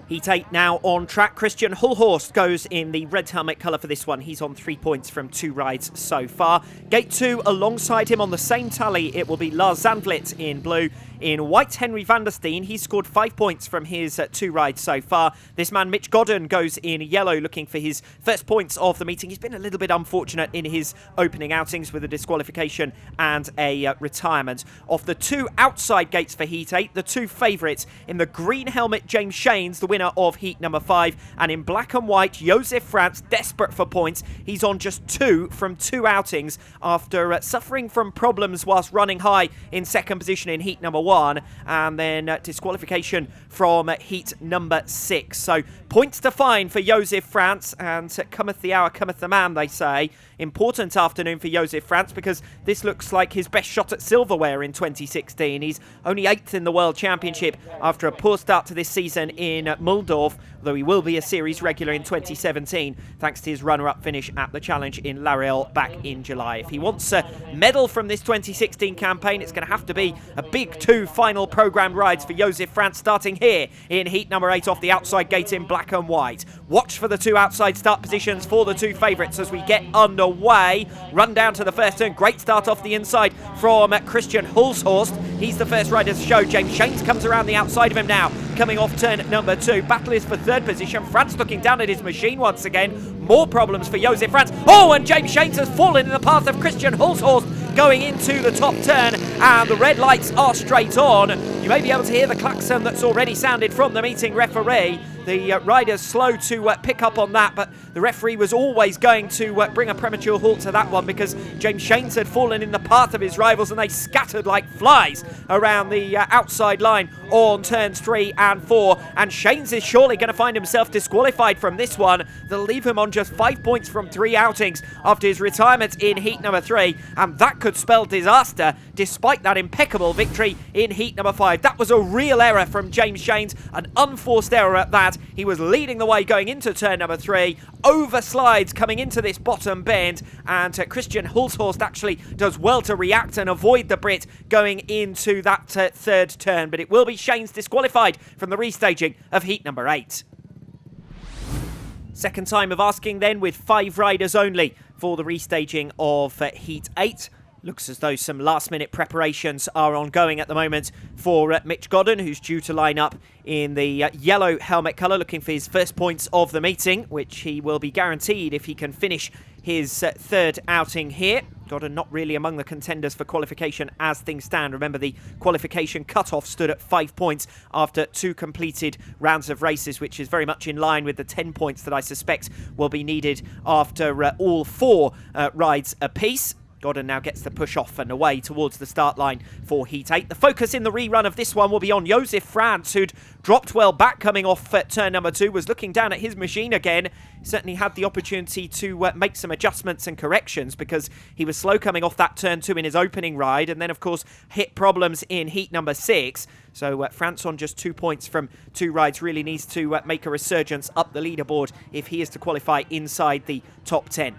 Heat 8 now on track. Christian Hulhorst goes in the red helmet colour for this one. He's on 3 points from 2 rides so far. Gate 2 alongside him on the same tally, it will be Lars Zandvliet in blue. In white, Henry van der Steen, he's scored 5 points from his 2 rides so far. This man, Mitch Godden, goes in yellow, looking for his first points of the meeting. He's been a little bit unfortunate in his opening outings with a disqualification and a retirement. Of the 2 outside gates for Heat 8, the 2 favourites, in the green helmet, James Shanes, the winner of Heat number 5, and in black and white, Josef France, desperate for points. He's on just 2 from 2 outings after suffering from problems whilst running high in second position in Heat number 1, and then disqualification from Heat number 6. So points to find for Josef France, and cometh the hour, cometh the man, they say. Important afternoon for Josef France, because this looks like his best shot at silverware in 2016. He's only 8th in the World Championship after a poor start to this season in Muldorf, though he will be a series regular in 2017 thanks to his runner-up finish at the Challenge in La Real back in July. If he wants a medal from this 2016 campaign, it's going to have to be a big 2 final programmed rides for Josef France, starting here in Heat number 8 off the outside gate in black and white. Watch for the 2 outside start positions for the 2 favourites as we get underway. Run down to the first turn. Great start off the inside from Christian Hulshorst. He's the first rider to show. James Shanes comes around the outside of him now, coming off turn number 2. Battle is for 3rd position. France looking down at his machine once again. More problems for Josef France. Oh, and James Shanes has fallen in the path of Christian Hulshorst going into the top turn, and the red lights are straight on. You may be able to hear the klaxon that's already sounded from the meeting referee. The rider's slow to pick up on that, but the referee was always going to bring a premature halt to that one, because James Shanes had fallen in the path of his rivals and they scattered like flies around the outside line on turns 3 and 4. And Shanes is surely going to find himself disqualified from this one. They'll leave him on just 5 points from 3 outings after his retirement in Heat number 3, and that could spell disaster despite that impeccable victory in Heat number 5. That was a real error from James Shanes, an unforced error at that. He was leading the way going into turn number 3, over slides coming into this bottom bend, and Christian Hulshorst actually does well to react and avoid the Brit going into that 3rd turn, but it will be Shanes disqualified from the restaging of Heat number 8. Second time of asking then, with 5 riders only for the restaging of Heat 8. Looks as though some last-minute preparations are ongoing at the moment for Mitch Godden, who's due to line up in the yellow helmet colour, looking for his first points of the meeting, which he will be guaranteed if he can finish his 3rd outing here. Godden not really among the contenders for qualification as things stand. Remember, the qualification cut-off stood at 5 points after 2 completed rounds of races, which is very much in line with the 10 points that I suspect will be needed after all 4 rides apiece. Godden now gets the push off and away towards the start line for Heat 8. The focus in the rerun of this one will be on Josef France, who'd dropped well back coming off at turn number 2, was looking down at his machine again. Certainly had the opportunity to make some adjustments and corrections, because he was slow coming off that turn 2 in his opening ride, and then of course hit problems in Heat number 6. So France on just 2 points from 2 rides really needs to make a resurgence up the leaderboard if he is to qualify inside the top 10.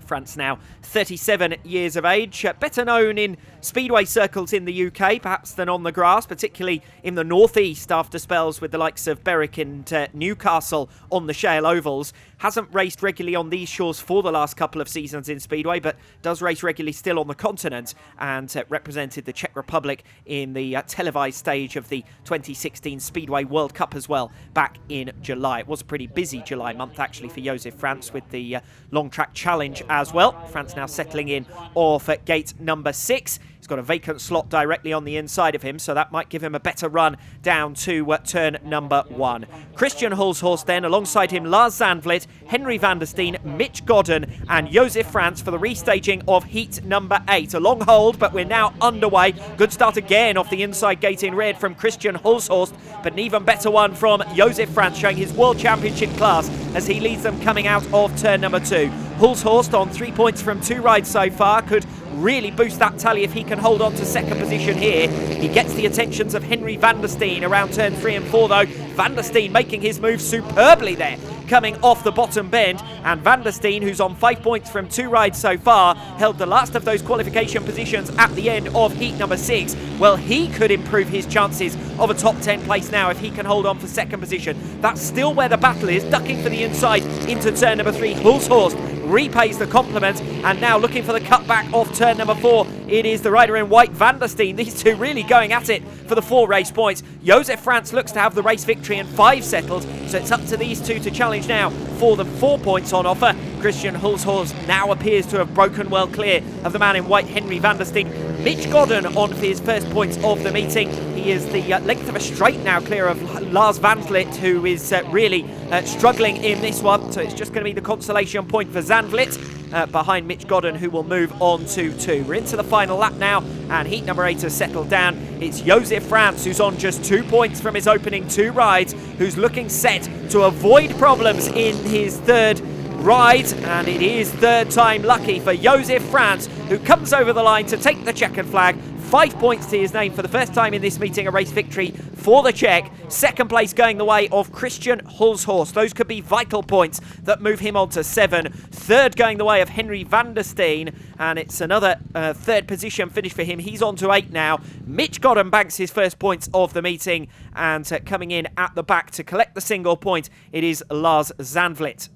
France now 37 years of age, better known in speedway circles in the UK perhaps than on the grass, particularly in the northeast after spells with the likes of Berwick and Newcastle on the shale ovals. Hasn't raced regularly on these shores for the last couple of seasons in speedway, but does race regularly still on the continent, and represented the Czech Republic in the televised stage of the 2016 Speedway World Cup as well back in July. It was a pretty busy July month actually for Josef France with the long track challenge as well. France now settling in off at gate number 6. He's got a vacant slot directly on the inside of him, so that might give him a better run down to turn number 1. Christian Hulshorst then, alongside him Lars Zandvliet, Henry van der Steen, Mitch Godden and Josef France for the restaging of Heat number 8. A long hold, but we're now underway. Good start again off the inside gate in red from Christian Hulshorst, but an even better one from Josef France, showing his World Championship class as he leads them coming out of turn number 2. Hulshorst on 3 points from 2 rides so far, could really boost that tally if he can hold on to second position here. He gets the attentions of Henry van der Steen around turn 3 and 4 though. Van der Steen making his move superbly there, coming off the bottom bend, and Van der Steen, who's on 5 points from 2 rides so far, held the last of those qualification positions at the end of Heat number 6. Well, he could improve his chances of a top 10 place now if he can hold on for second position. That's still where the battle is, ducking for the inside into turn number 3. Hulshorst repays the compliment, and now looking for the cutback off turn number 4. It is the rider in white, Van der Steen. These two really going at it for the 4 race points. Josef Franz looks to have the race victory and 5 settled, so it's up to these two to challenge now for the 4 points on offer. Christian Hulshorst now appears to have broken well clear of the man in white, Henry Van der Steen. Mitch Godden on for his first points of the meeting. He is the length of a straight now clear of Lars Zandvliet, who is really struggling in this one. So it's just going to be the consolation point for Zandvliet behind Mitch Godden, who will move on to 2. We're into the final lap now, and heat number 8 has settled down. It's Josef Franz, who's on just 2 points from his opening 2 rides, who's looking set to avoid problems in his 3rd ride, and it is 3rd time lucky for Josef Franz, who comes over the line to take the checkered flag. 5 points to his name for the first time in this meeting, a race victory for the Czech. 2nd place going the way of Christian Hulshorst. Those could be vital points that move him on to 7. 3rd going the way of Henry Van der Steen, and it's another 3rd position finish for him. He's on to 8 now. Mitch Godden banks his first points of the meeting, and coming in at the back to collect the single point, it is Lars Zandvliet.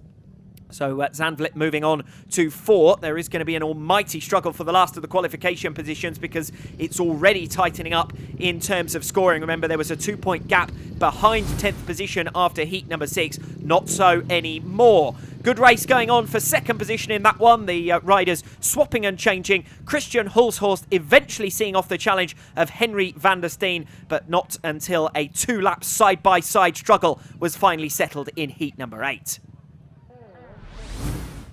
So Zandvliet moving on to 4. There is going to be an almighty struggle for the last of the qualification positions, because it's already tightening up in terms of scoring. Remember, there was a 2-point gap behind 10th position after heat number 6. Not so anymore. Good race going on for 2nd position in that one. The riders swapping and changing. Christian Hulshorst eventually seeing off the challenge of Henry Van der Steen, but not until a 2-lap side-by-side struggle was finally settled in heat number 8.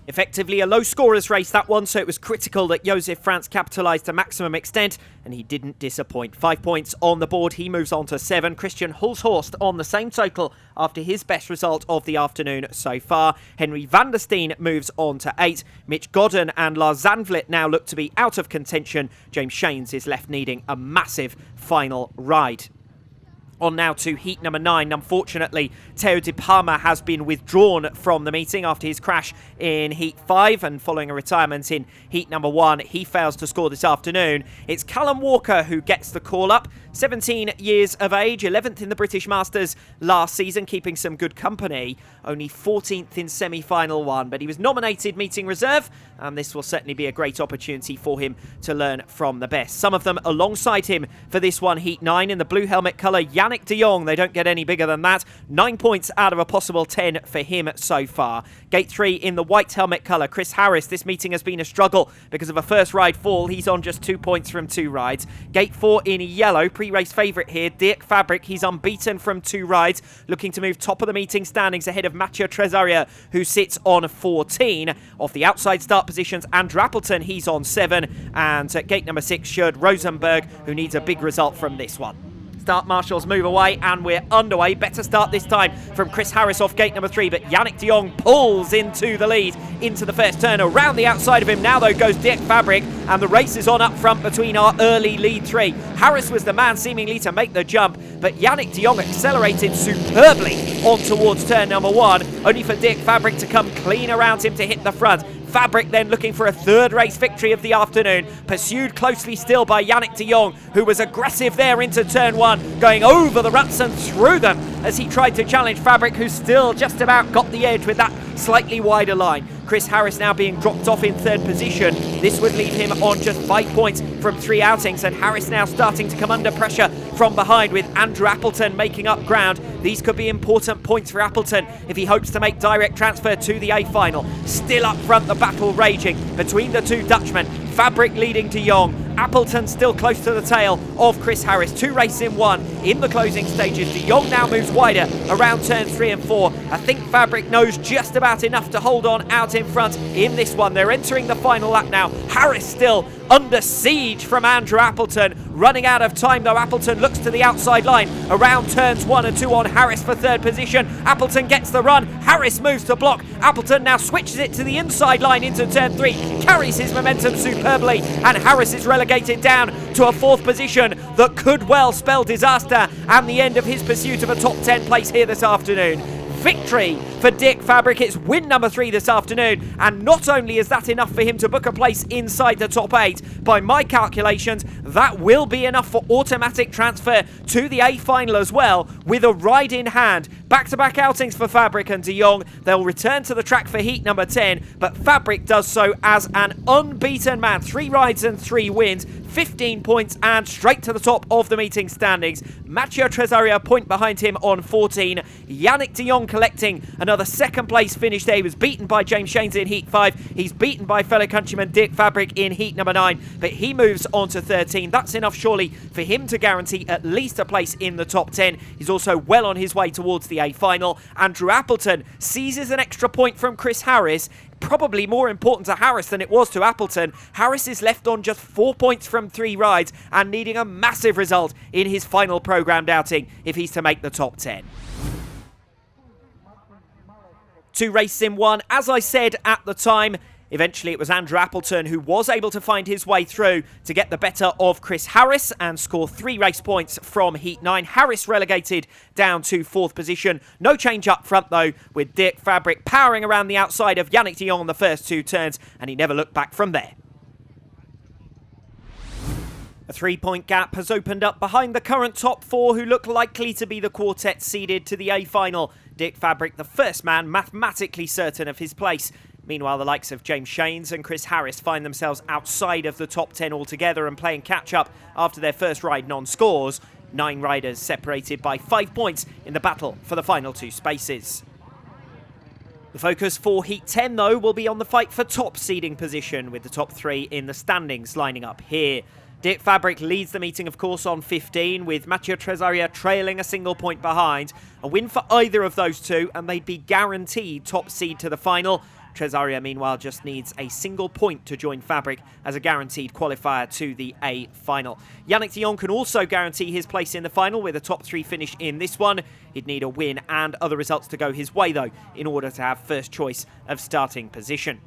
Effectively a low scorers race, that one, so it was critical that Josef Franz capitalised to maximum extent, and he didn't disappoint. 5 points on the board, he moves on to 7. Christian Hulshorst on the same total after his best result of the afternoon so far. Henry Van der Steen moves on to 8. Mitch Godden and Lars Zandvliet now look to be out of contention. James Shanes is left needing a massive final ride. On now to heat number 9. Unfortunately, Theo De Palma has been withdrawn from the meeting after his crash in heat 5, and following a retirement in heat number 1, he fails to score this afternoon. It's Callum Walker who gets the call up. 17 years of age, 11th in the British Masters last season, keeping some good company. Only 14th in semi-final 1, but he was nominated meeting reserve, and this will certainly be a great opportunity for him to learn from the best. Some of them alongside him for this one, heat 9, in the blue helmet colour, Yannick de Jong. They don't get any bigger than that. 9 points out of a possible 10 for him so far. Gate 3 in the white helmet colour, Chris Harris. This meeting has been a struggle because of a first ride fall. He's on just 2 points from 2 rides. Gate 4 in yellow, pre-race favourite here, Dirk Fabric. He's unbeaten from 2 rides, looking to move top of the meeting standings ahead of Mathieu Tresaria, who sits on 14. Off the outside start positions, Andrew Appleton, he's on 7. And at gate number 6, Sjoerd Rosenberg, who needs a big result from this one. Start marshals move away, and we're underway. Better start this time from Chris Harris off gate number 3, but Yannick de Jong pulls into the lead into the first turn. Around the outside of him now, though, goes Dirk Fabric, and the race is on up front between our early lead 3. Harris was the man seemingly to make the jump, but Yannick de Jong accelerated superbly on towards turn number 1, only for Dirk Fabric to come clean around him to hit the front. Fabric then looking for a 3rd race victory of the afternoon, pursued closely still by Yannick de Jong, who was aggressive there into turn 1, going over the ruts and through them as he tried to challenge Fabric, who still just about got the edge with that slightly wider line. Chris Harris now being dropped off in 3rd position. This would leave him on just 5 points from 3 outings, and Harris now starting to come under pressure from behind, with Andrew Appleton making up ground. These could be important points for Appleton if he hopes to make direct transfer to the A final. Still up front, the battle raging between the 2 Dutchmen. Fabric leading de Jong. Appleton still close to the tail of Chris Harris. 2 races in 1 in the closing stages. De Jong now moves wider around turns 3 and 4. I think Fabric knows just about enough to hold on out in front in this one. They're entering the final lap now. Harris still under siege from Andrew Appleton. Running out of time though, Appleton looks to the outside line around turns 1 and 2 on Harris for 3rd position. Appleton gets the run. Harris moves to block. Appleton now switches it to the inside line into turn 3. Carries his momentum superbly, and Harris is relegated down to a 4th position that could well spell disaster and the end of his pursuit of a top 10 place here this afternoon. Victory for Dirk Fabric. It's win number 3 this afternoon, and not only is that enough for him to book a place inside the top 8, by my calculations that will be enough for automatic transfer to the A final as well, with a ride in hand. Back-to-back outings for Fabric and de Jong. They'll return to the track for heat number 10, but Fabric does so as an unbeaten man. 3 rides and 3 wins, 15 points, and straight to the top of the meeting standings. Matteo Tresaria a point behind him on 14. Yannick de Jong collecting another second-place finish there. He was beaten by James Shanes in heat 5. He's beaten by fellow countryman Dirk Fabric in heat number 9, but he moves on to 13. That's enough, surely, for him to guarantee at least a place in the top 10. He's also well on his way towards the A final. Andrew Appleton seizes an extra point from Chris Harris. Probably more important to Harris than it was to Appleton. Harris is left on just 4 points from 3 rides and needing a massive result in his final programmed outing if he's to make the top 10. 2 races in 1, as I said at the time. Eventually, it was Andrew Appleton who was able to find his way through to get the better of Chris Harris and score 3 race points from Heat 9. Harris relegated down to 4th position. No change up front, though, with Dirk Fabric powering around the outside of Yannick de Jong on the first 2 turns, and he never looked back from there. A 3-point gap has opened up behind the current top 4 who look likely to be the quartet seeded to the A final. Dirk Fabric, the first man mathematically certain of his place. Meanwhile, the likes of James Shanes and Chris Harris find themselves outside of the top 10 altogether and playing catch-up after their first ride non-scores. 9 riders separated by 5 points in the battle for the final 2 spaces. The focus for Heat 10, though, will be on the fight for top seeding position, with the top 3 in the standings lining up here. Dirk Fabric leads the meeting, of course, on 15, with Matteo Tresaria trailing a single point behind. A win for either of those 2, and they'd be guaranteed top seed to the final. Tresaria, meanwhile, just needs a single point to join Fabric as a guaranteed qualifier to the A final. Yannick de Jong can also guarantee his place in the final with a top 3 finish in this one. He'd need a win and other results to go his way, though, in order to have first choice of starting position.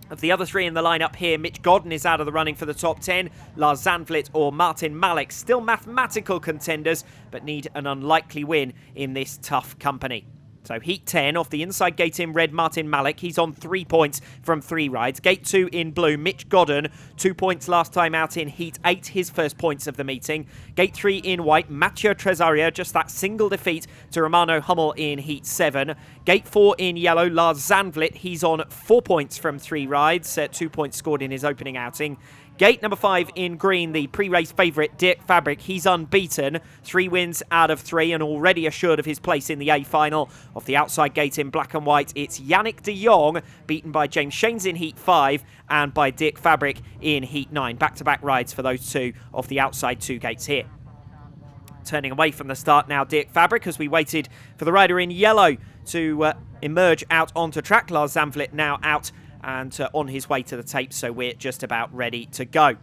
Of the other 3 in the lineup here, Mitch Godden is out of the running for the top 10. Lars Zandvliet or Martin Malik, still mathematical contenders, but need an unlikely win in this tough company. So Heat 10, off the inside gate in red, Martin Malik. He's on 3 points from 3 rides. Gate 2 in blue, Mitch Godden. 2 points last time out in Heat 8, his first points of the meeting. Gate 3 in white, Matteo Tresaria, just that single defeat to Romano Hummel in Heat 7. Gate 4 in yellow, Lars Zandvliet. He's on 4 points from 3 rides. 2 points scored in his opening outing. Gate number 5 in green, the pre-race favourite, Dirk Fabric. He's unbeaten. 3 wins out of 3 and already assured of his place in the A final. Off the outside gate in black and white, it's Yannick de Jong, beaten by James Shanes in Heat 5 and by Dirk Fabric in Heat 9. Back-to-back rides for those 2 off the outside 2 gates here. Turning away from the start now, Dirk Fabric, as we waited for the rider in yellow to emerge out onto track. Lars Zandvliet now out and on his way to the tape, so we're just about ready to go.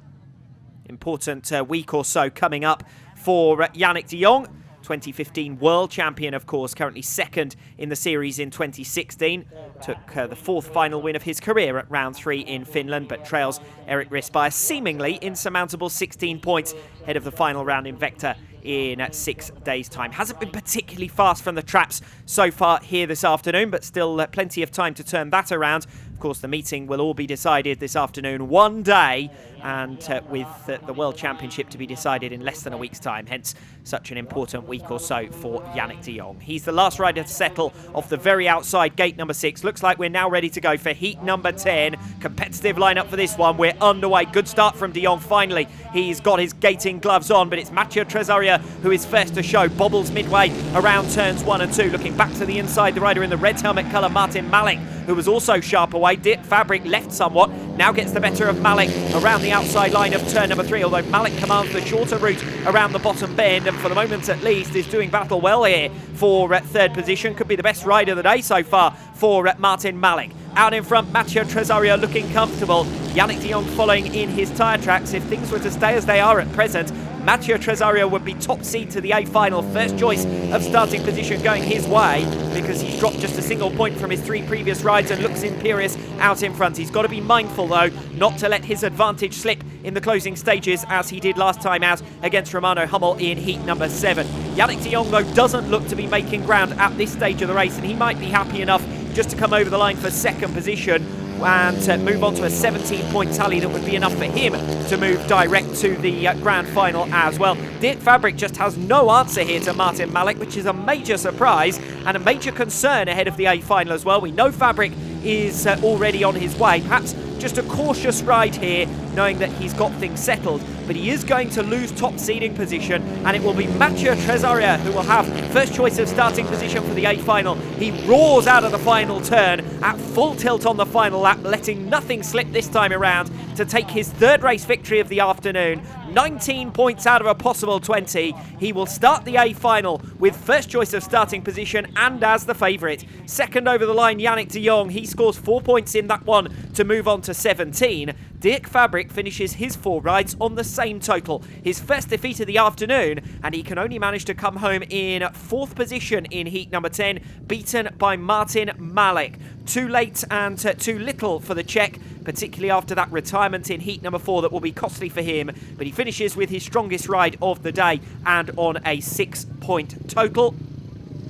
Important week or so coming up for Yannick de Jong, 2015 world champion, of course, currently 2nd in the series in 2016. Took the 4th final win of his career at round 3 in Finland, but trails Eric Riss by a seemingly insurmountable 16 points ahead of the final round in Vector in 6 days' time. Hasn't been particularly fast from the traps so far here this afternoon, but still plenty of time to turn that around. Of course, the meeting will all be decided this afternoon, one day, and with the World Championship to be decided in less than a week's time, hence such an important week or so for Yannick de Jong. He's the last rider to settle off the very outside gate number 6. Looks like we're now ready to go for heat number 10. Competitive lineup for this one. We're underway. Good start from de Jong finally. He's got his gating gloves on, but it's Matteo Tresaria who is first to show. Bobbles midway around turns 1 and 2. Looking back to the inside, the rider in the red helmet colour, Martin Malik, who was also sharp away. Dirk Fabric left somewhat, now gets the better of Malik around the outside line of turn number 3, although Malik commands the shorter route around the bottom bend, and for the moment at least is doing battle well here for 3rd position. Could be the best rider of the day so far for Martin Malik. Out in front, Matteo Tresaria looking comfortable. Yannick de Jong following in his tyre tracks. If things were to stay as they are at present, Matteo Tresaria would be top seed to the A final. First choice of starting position going his way, because he's dropped just a single point from his 3 previous rides and looks imperious out in front. He's got to be mindful, though, not to let his advantage slip in the closing stages as he did last time out against Romano Hummel in heat number 7. Yannick de Jong, though, doesn't look to be making ground at this stage of the race, and he might be happy enough just to come over the line for 2nd position. and move on to a 17-point tally that would be enough for him to move direct to the grand final as well. Dirk Fabric just has no answer here to Martin Malik, which is a major surprise and a major concern ahead of the A final as well. We know Fabric is already on his way. Perhaps just a cautious ride here, knowing that he's got things settled, but he is going to lose top seeding position, and it will be Mathieu Trésorier who will have first choice of starting position for the A final. He roars out of the final turn at full tilt on the final lap, letting nothing slip this time around to take his third race victory of the afternoon. 19 points out of a possible 20. He will start the A final with first choice of starting position and as the favourite. Second over the line, Yannick de Jong. He scores 4 points in that one to move on to 17. Dirk Fabric finishes his 4 rides on the same total. His first defeat of the afternoon, and he can only manage to come home in 4th position in heat number 10, beaten by Martin Malik. Too late and too little for the Czech, particularly after that retirement in heat number 4 that will be costly for him. But he finishes with his strongest ride of the day and on a 6-point total.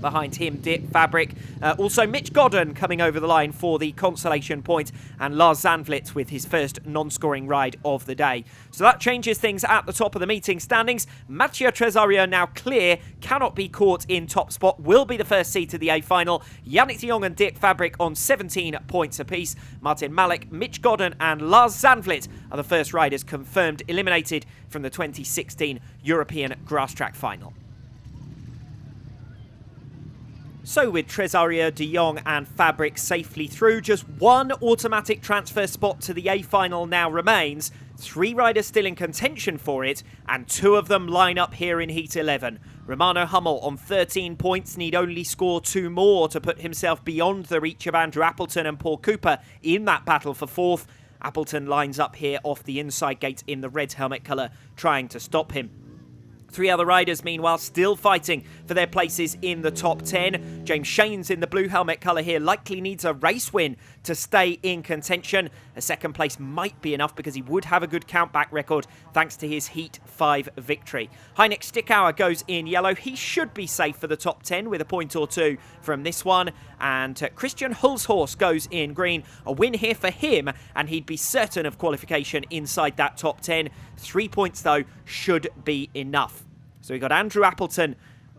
Behind him, Dirk Fabric. Also, Mitch Godden coming over the line for the consolation point, and Lars Zandvliet with his first non-scoring ride of the day. So that changes things at the top of the meeting standings. Mathieu Trésorier now clear, cannot be caught in top spot, will be the first seed to the A final. Yannick de Jong and Dirk Fabric on 17 points apiece. Martin Malik, Mitch Godden and Lars Zandvliet are the first riders confirmed eliminated from the 2016 European Grasstrack Final. So with Trésorier, de Jong and Fabric safely through, just one automatic transfer spot to the A final now remains. 3 riders still in contention for it, and 2 of them line up here in Heat 11. Romano Hummel on 13 points need only score 2 more to put himself beyond the reach of Andrew Appleton and Paul Cooper in that battle for 4th. Appleton lines up here off the inside gate in the red helmet colour, trying to stop him. 3 other riders, meanwhile, still fighting for their places in the top 10. James Shanes in the blue helmet colour here likely needs a race win to stay in contention. A second place might be enough because he would have a good countback record thanks to his Heat 5 victory. Heinrich Stickauer goes in yellow. He should be safe for the top 10 with a point or 2 from this one. And Christian Hulshorst goes in green. A win here for him, and he'd be certain of qualification inside that top 10. 3 points, though, should be enough. So we've got Andrew Appleton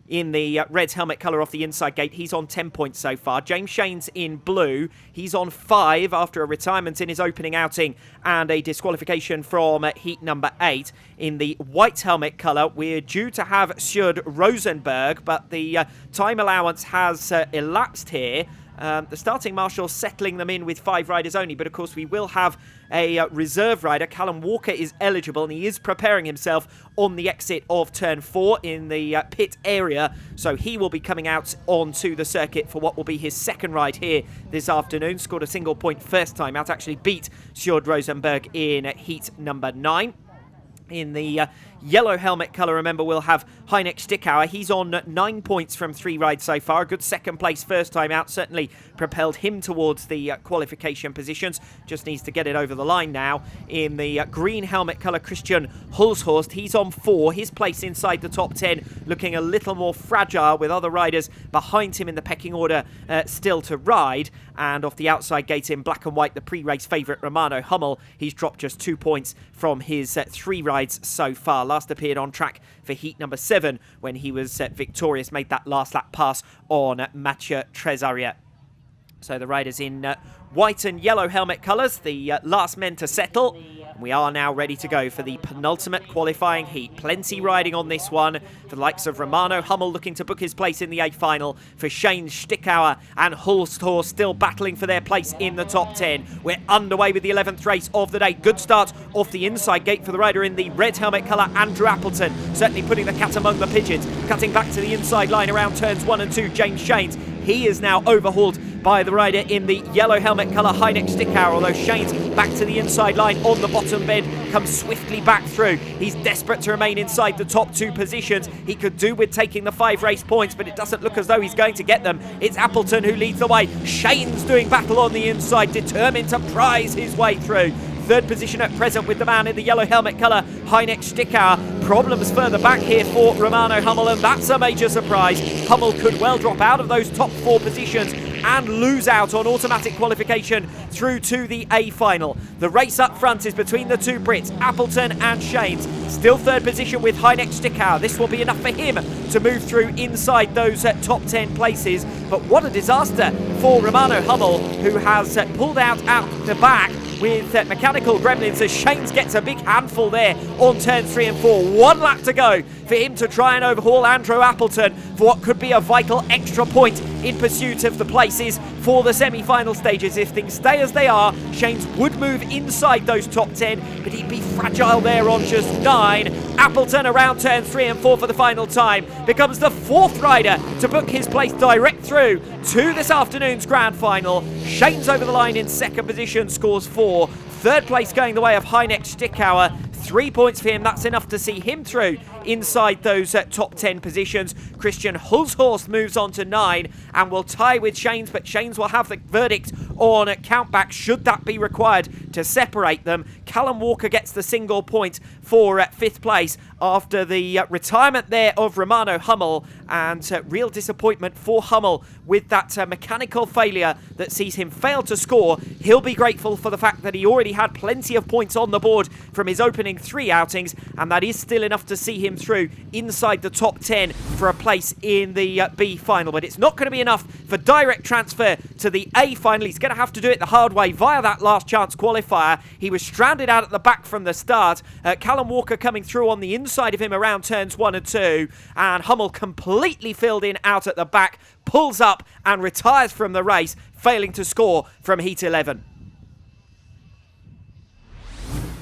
in the red helmet colour off the inside gate. He's on 10 points so far. James Shanes in blue. He's on 5 after a retirement in his opening outing and a disqualification from heat number 8. In the white helmet colour, we're due to have Sjoerd Rosenberg, but the time allowance has elapsed here. The starting marshal settling them in with 5 riders only, but of course we will have a reserve rider. Callum Walker is eligible, and he is preparing himself on the exit of turn 4 in the pit area, so he will be coming out onto the circuit for what will be his second ride here this afternoon. Scored a single point first time out, actually beat Sjoerd Rosenberg in heat number 9. In the yellow helmet colour, remember, we'll have Heinrich Stickauer. He's on 9 points from 3 rides so far. A good second place first time out. Certainly propelled him towards the qualification positions. Just needs to get it over the line now. In the green helmet colour, Christian Hulshorst. He's on 4. His place inside the top 10 looking a little more fragile with other riders behind him in the pecking order still to ride. And off the outside gate in black and white, the pre-race favourite Romano Hummel. He's dropped just 2 points from his 3 rides so far. Last appeared on track for heat number 7 when he was victorious, made that last lap pass on Mathieu Trésorier. So the riders in white and yellow helmet colours, the last men to settle. We are now ready to go for the penultimate qualifying heat. Plenty riding on this one for the likes of Romano Hummel looking to book his place in the A final, for Shane Stickauer and Hulshorst still battling for their place in the top 10. We're underway with the 11th race of the day. Good start off the inside gate for the rider in the red helmet colour, Andrew Appleton, certainly putting the cat among the pigeons. Cutting back to the inside line around turns 1 and 2, James Shanes. He is now overhauled by the rider in the yellow helmet colour, Heinrich Stickauer, although Shane's back to the inside line on the bottom bend, comes swiftly back through. He's desperate to remain inside the top 2 positions. He could do with taking the 5 race points, but it doesn't look as though he's going to get them. It's Appleton who leads the way. Shane's doing battle on the inside, determined to prize his way through. Third position at present with the man in the yellow helmet colour, Heinrich Stickauer. Problems further back here for Romano Hummel, and that's a major surprise. Hummel could well drop out of those top 4 positions and lose out on automatic qualification through to the A final. The race up front is between the two Brits, Appleton and Shanes. Still third position with Heineck Stickauer. This will be enough for him to move through inside those top 10 places. But what a disaster for Romano Hummel, who has pulled out the back with mechanical gremlins as Shanes gets a big handful there on turns 3 and 4. 1 lap to go for him to try and overhaul Andrew Appleton for what could be a vital extra point in pursuit of the places for the semi-final stages. If things stay as they are, Shanes would move inside those top 10, but he'd be fragile there on just 9. Appleton around turns 3 and 4 for the final time becomes the 4th rider to book his place direct through to this afternoon's grand final. Shanes over the line in 2nd position, scores 4. 3rd place going the way of Heineck Stickauer. 3 points for him. That's enough to see him through inside those top 10 positions. Christian Hulshorst moves on to 9 and will tie with Shanes, but Shanes will have the verdict on countback should that be required to separate them. Callum Walker gets the single point for 5th place after the retirement there of Romano Hummel, and real disappointment for Hummel with that mechanical failure that sees him fail to score. He'll be grateful for the fact that he already had plenty of points on the board from his opening 3 outings, and that is still enough to see him through inside the top 10 for a place in the B final. But it's not going to be enough for direct transfer to the A final. He's going to have to do it the hard way via that last chance qualifier. He was stranded out at the back from the start. Callum Walker coming through on the inside of him around turns 1 and 2, and Hummel completely filled in out at the back, pulls up and retires from the race, failing to score from heat 11.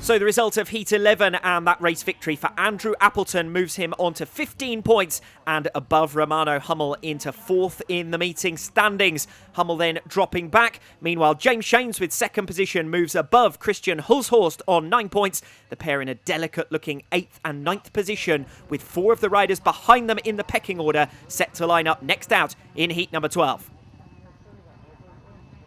So the result of heat 11 and that race victory for Andrew Appleton moves him on to 15 points and above Romano Hummel into 4th in the meeting standings. Hummel then dropping back. Meanwhile, James Shanes with 2nd position moves above Christian Hulshorst on 9 points. The pair in a delicate looking 8th and 9th position, with 4 of the riders behind them in the pecking order set to line up next out in heat number 12.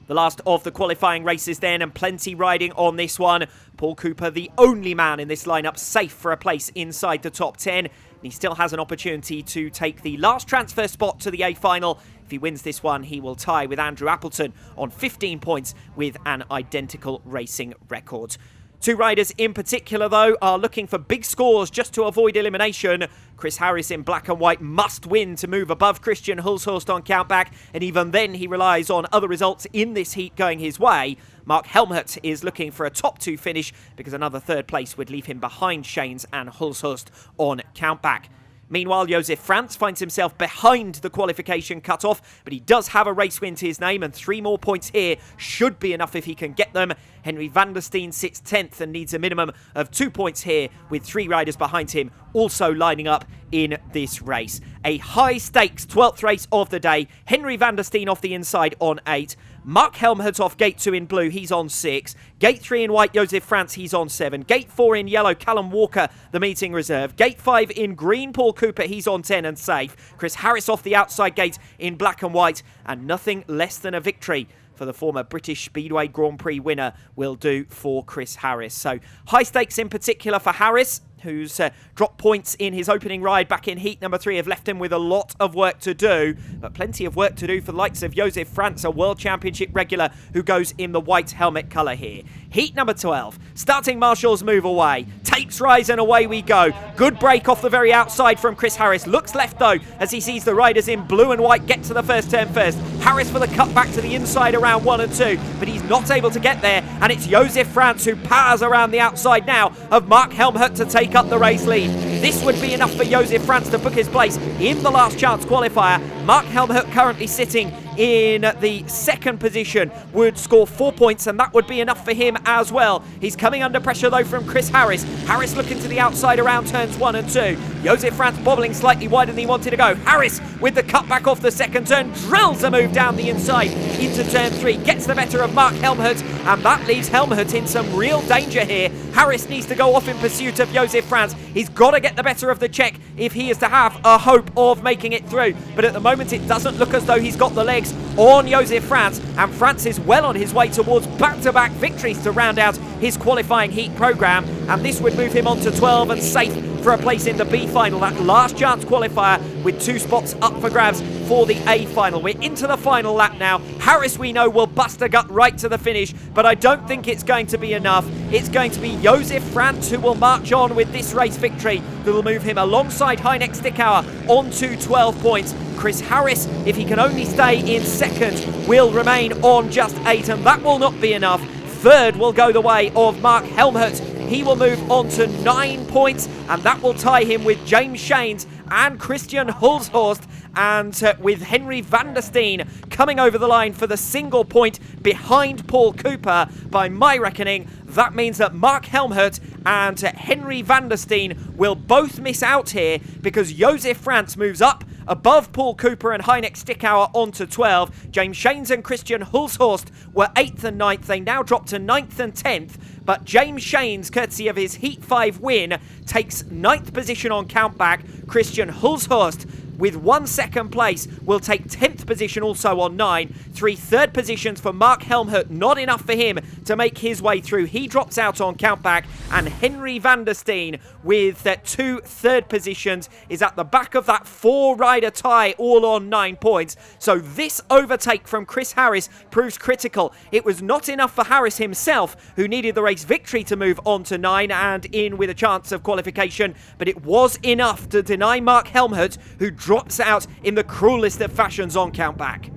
The last of the qualifying races then, and plenty riding on this one. Paul Cooper, the only man in this lineup safe for a place inside the top 10. He still has an opportunity to take the last transfer spot to the A final. If he wins this one, he will tie with Andrew Appleton on 15 points with an identical racing record. 2 riders in particular, though, are looking for big scores just to avoid elimination. Chris Harris in black and white must win to move above Christian Hulshorst on countback, and even then he relies on other results in this heat going his way. Mark Helmholtz is looking for a top 2 finish because another 3rd place would leave him behind Shanes and Hulshorst on countback. Meanwhile, Josef Franz finds himself behind the qualification cut-off, but he does have a race win to his name, and 3 more points here should be enough if he can get them. Henry van der Steen sits 10th and needs a minimum of 2 points here, with 3 riders behind him also lining up in this race. A high-stakes 12th race of the day. Henry van der Steen off the inside on 8. Mark Helmholtz off gate 2 in blue, he's on 6. Gate 3 in white, Josef Franz, he's on 7. Gate 4 in yellow, Callum Walker, the meeting reserve. Gate 5 in green, Paul Cooper, he's on 10 and safe. Chris Harris off the outside gate in black and white, and nothing less than a victory for the former British Speedway Grand Prix winner will do for Chris Harris. So high stakes in particular for Harris, who's dropped points in his opening ride back in heat number 3, have left him with a lot of work to do, but plenty of work to do for the likes of Josef Franz, a World Championship regular who goes in the white helmet colour here. Heat number 12, starting marshals move away, tapes rise and away we go. Good break off the very outside from Chris Harris, looks left though as he sees the riders in blue and white get to the first turn first. Harris for the cut back to the inside around 1 and 2, but he's not able to get there, and it's Josef Franz who powers around the outside now of Mark Helmholtz to take up the race lead. This would be enough for Josef Franz to book his place in the last chance qualifier. Mark Helmholtz currently sitting in the 2nd position, would score 4 points, and that would be enough for him as well. He's coming under pressure though from Chris Harris. Harris looking to the outside around turns 1 and 2. Josef Franz bobbling slightly wider than he wanted to go. Harris with the cutback off the 2nd turn, drills a move down the inside into turn 3, gets the better of Mark Helmholtz, and that leaves Helmholtz in some real danger here. Harris needs to go off in pursuit of Josef Franz. He's got to get the better of the Czech if he is to have a hope of making it through, but at the moment it doesn't look as though he's got the legs on Josef Franz, and Franz is well on his way towards back-to-back victories to round out his qualifying heat programme, and this would move him on to 12 and safe for a place in the B final, that last chance qualifier with 2 spots up for grabs for the A final. We're into the final lap now. Harris, we know, will bust a gut right to the finish, but I don't think it's going to be enough. It's going to be Josef Franz who will march on with this race victory, who will move him alongside Heineck Stickauer on to 12 points. Chris Harris, if he can only stay in second, will remain on just 8, and that will not be enough. Third will go the way of Mark Helmholtz. He will move on to 9 points, and that will tie him with James Shanes and Christian Hulshorst, and with Henry van der Steen coming over the line for the single point behind Paul Cooper. By my reckoning, that means that Mark Helmholtz and Henry van der Steen will both miss out here, because Josef Franz moves up above Paul Cooper and Heineck Stickauer onto 12. James Shanes and Christian Hulshorst were 8th and 9th. They now drop to 9th and 10th. But James Shanes, courtesy of his Heat 5 win, takes 9th position on countback. Christian Hulshorst, with 1 second place, will take 10th position also on 9. 3 third positions for Mark Helmholtz, not enough for him to make his way through. He drops out on countback, and Henry van der Steen, with 2 third positions, is at the back of that 4-rider tie, all on 9 points. So this overtake from Chris Harris proves critical. It was not enough for Harris himself, who needed the race victory to move on to 9 and in with a chance of qualification, but it was enough to deny Mark Helmholtz, who drops out in the cruelest of fashions on countback.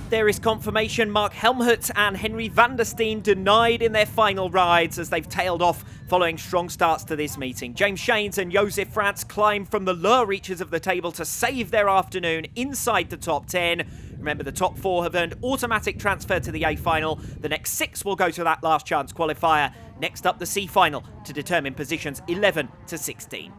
There is confirmation Mark Helmholtz and Henry van der Steen denied in their final rides as they've tailed off following strong starts to this meeting. James Shanes and Josef Franz climb from the lower reaches of the table to save their afternoon inside the top 10. Remember, the top 4 have earned automatic transfer to the A final. The next 6 will go to that last chance qualifier. Next up, the C final to determine positions 11 to 16.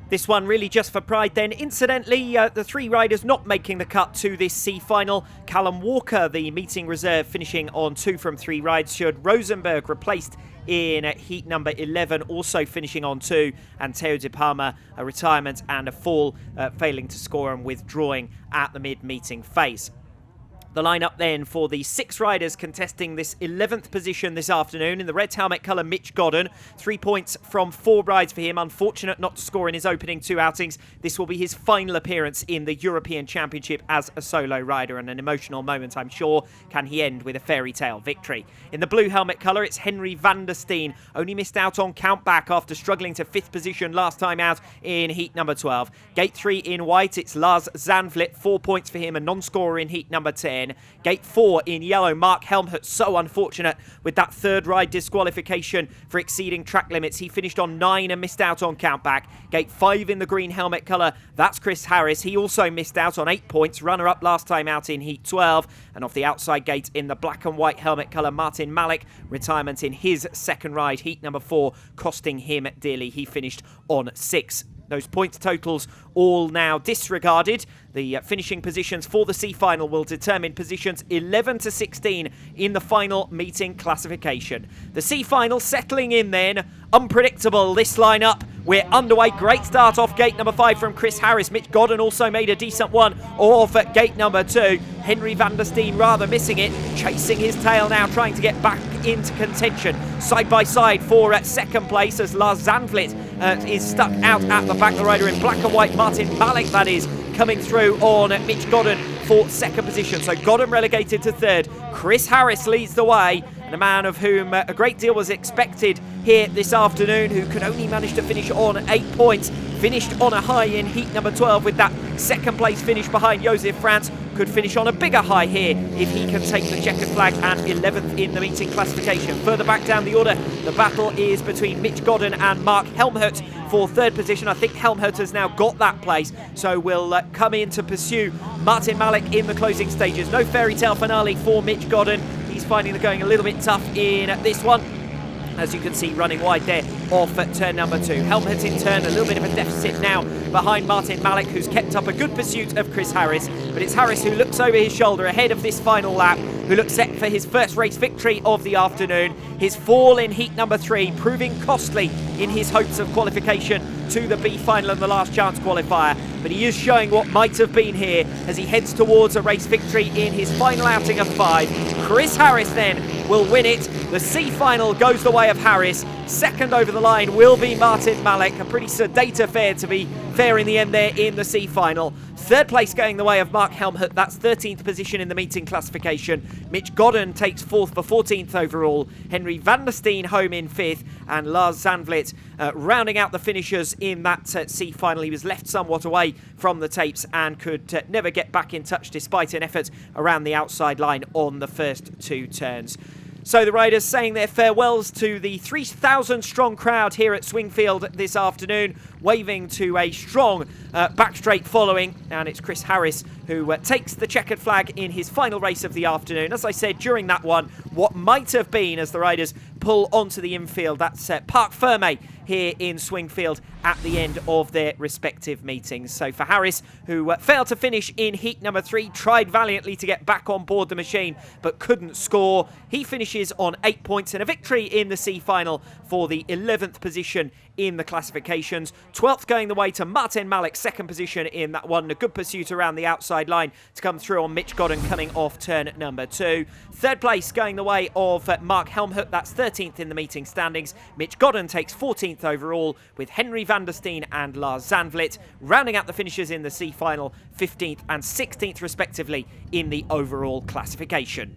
This one really just for pride then. Incidentally, the 3 riders not making the cut to this C final. Callum Walker, the meeting reserve, finishing on 2 from 3 rides. Sjoerd Rosenberg replaced in heat number 11, also finishing on 2. And Theo De Palma, a retirement and a fall, failing to score and withdrawing at the mid-meeting phase. The lineup then for the 6 riders contesting this 11th position this afternoon. In the red helmet colour, Mitch Godden. 3 points from 4 rides for him. Unfortunate not to score in his opening 2 outings. This will be his final appearance in the European Championship as a solo rider, and an emotional moment, I'm sure. Can he end with a fairy tale victory? In the blue helmet colour, it's Henry van der Steen. Only missed out on countback after struggling to 5th position last time out in heat number 12. Gate 3 in white, it's Lars Zandvliet. 4 points for him, a non-scorer in heat number 10. Gate 4 in yellow, Mark Helmholtz, so unfortunate with that 3rd ride disqualification for exceeding track limits. He finished on 9 and missed out on countback. Gate 5 in the green helmet colour, that's Chris Harris. He also missed out on 8 points, runner-up last time out in heat 12. And off the outside gate in the black and white helmet colour, Martin Malik, retirement in his 2nd ride, heat number 4, costing him dearly. He finished on 6. Those points totals all now disregarded. The finishing positions for the C final will determine positions 11 to 16 in the final meeting classification. The C final settling in then. Unpredictable, this lineup. We're underway. Great start off gate number 5 from Chris Harris. Mitch Godden also made a decent one off at gate number 2. Henry van der Steen rather missing it, chasing his tail now, trying to get back into contention. Side by side for 2nd place as Lars Zandvliet is stuck out at the back. The rider in black and white, Martin Malik, that is, coming through on Mitch Godden for 2nd position. So Godden relegated to 3rd. Chris Harris leads the way, and a man of whom a great deal was expected here this afternoon, who could only manage to finish on 8 points. Finished on a high in heat number 12 with that 2nd place finish behind Josef Franz. Could finish on a bigger high here if he can take the checkered flag, and 11th in the meeting classification. Further back down the order, the battle is between Mitch Godden and Mark Helmholtz for 3rd position. I think Helmholtz has now got that place, so will come in to pursue Martin Malik in the closing stages. No fairy tale finale for Mitch Godden. He's finding the going a little bit tough in this one. As you can see, running wide there off at turn number 2. Helmholtz in turn, a little bit of a deficit now behind Martin Malik, who's kept up a good pursuit of Chris Harris. But it's Harris who looks over his shoulder ahead of this final lap, who looks set for his first race victory of the afternoon. His fall in heat number 3 proving costly in his hopes of qualification to the B final and the last chance qualifier. But he is showing what might have been here as he heads towards a race victory in his final outing of 5. Chris Harris then will win it. The C final goes the way of Harris. Second over the line will be Martin Malek. A pretty sedate affair, to be fair, in the end there in the C final. Third place going the way of Mark Helmholtz. That's 13th position in the meeting classification. Mitch Godden takes 4th for 14th overall. Henry van der Steen home in 5th. And Lars Zandvliet rounding out the finishers in that C final. He was left somewhat away from the tapes and could never get back in touch despite an effort around the outside line on the first 2 turns. So the riders saying their farewells to the 3,000 strong crowd here at Swingfield this afternoon, waving to a strong back straight following, and it's Chris Harris who takes the checkered flag in his final race of the afternoon. As I said during that one, what might have been, as the riders pull onto the infield, that's Parc Ferme here in Swingfield at the end of their respective meetings. So for Harris, who failed to finish in heat number 3, tried valiantly to get back on board the machine but couldn't score. He finishes on 8 points and a victory in the C final for the 11th position in the classifications. 12th going the way to Martin Malek, 2nd position in that one. A good pursuit around the outside line to come through on Mitch Godden coming off turn number 2. 3rd place going the way of Mark Helmholtz. That's 13th in the meeting standings. Mitch Godden takes 14th overall, with Henry van der Steen and Lars Zandvliet rounding out the finishers in the C final, 15th and 16th respectively in the overall classification.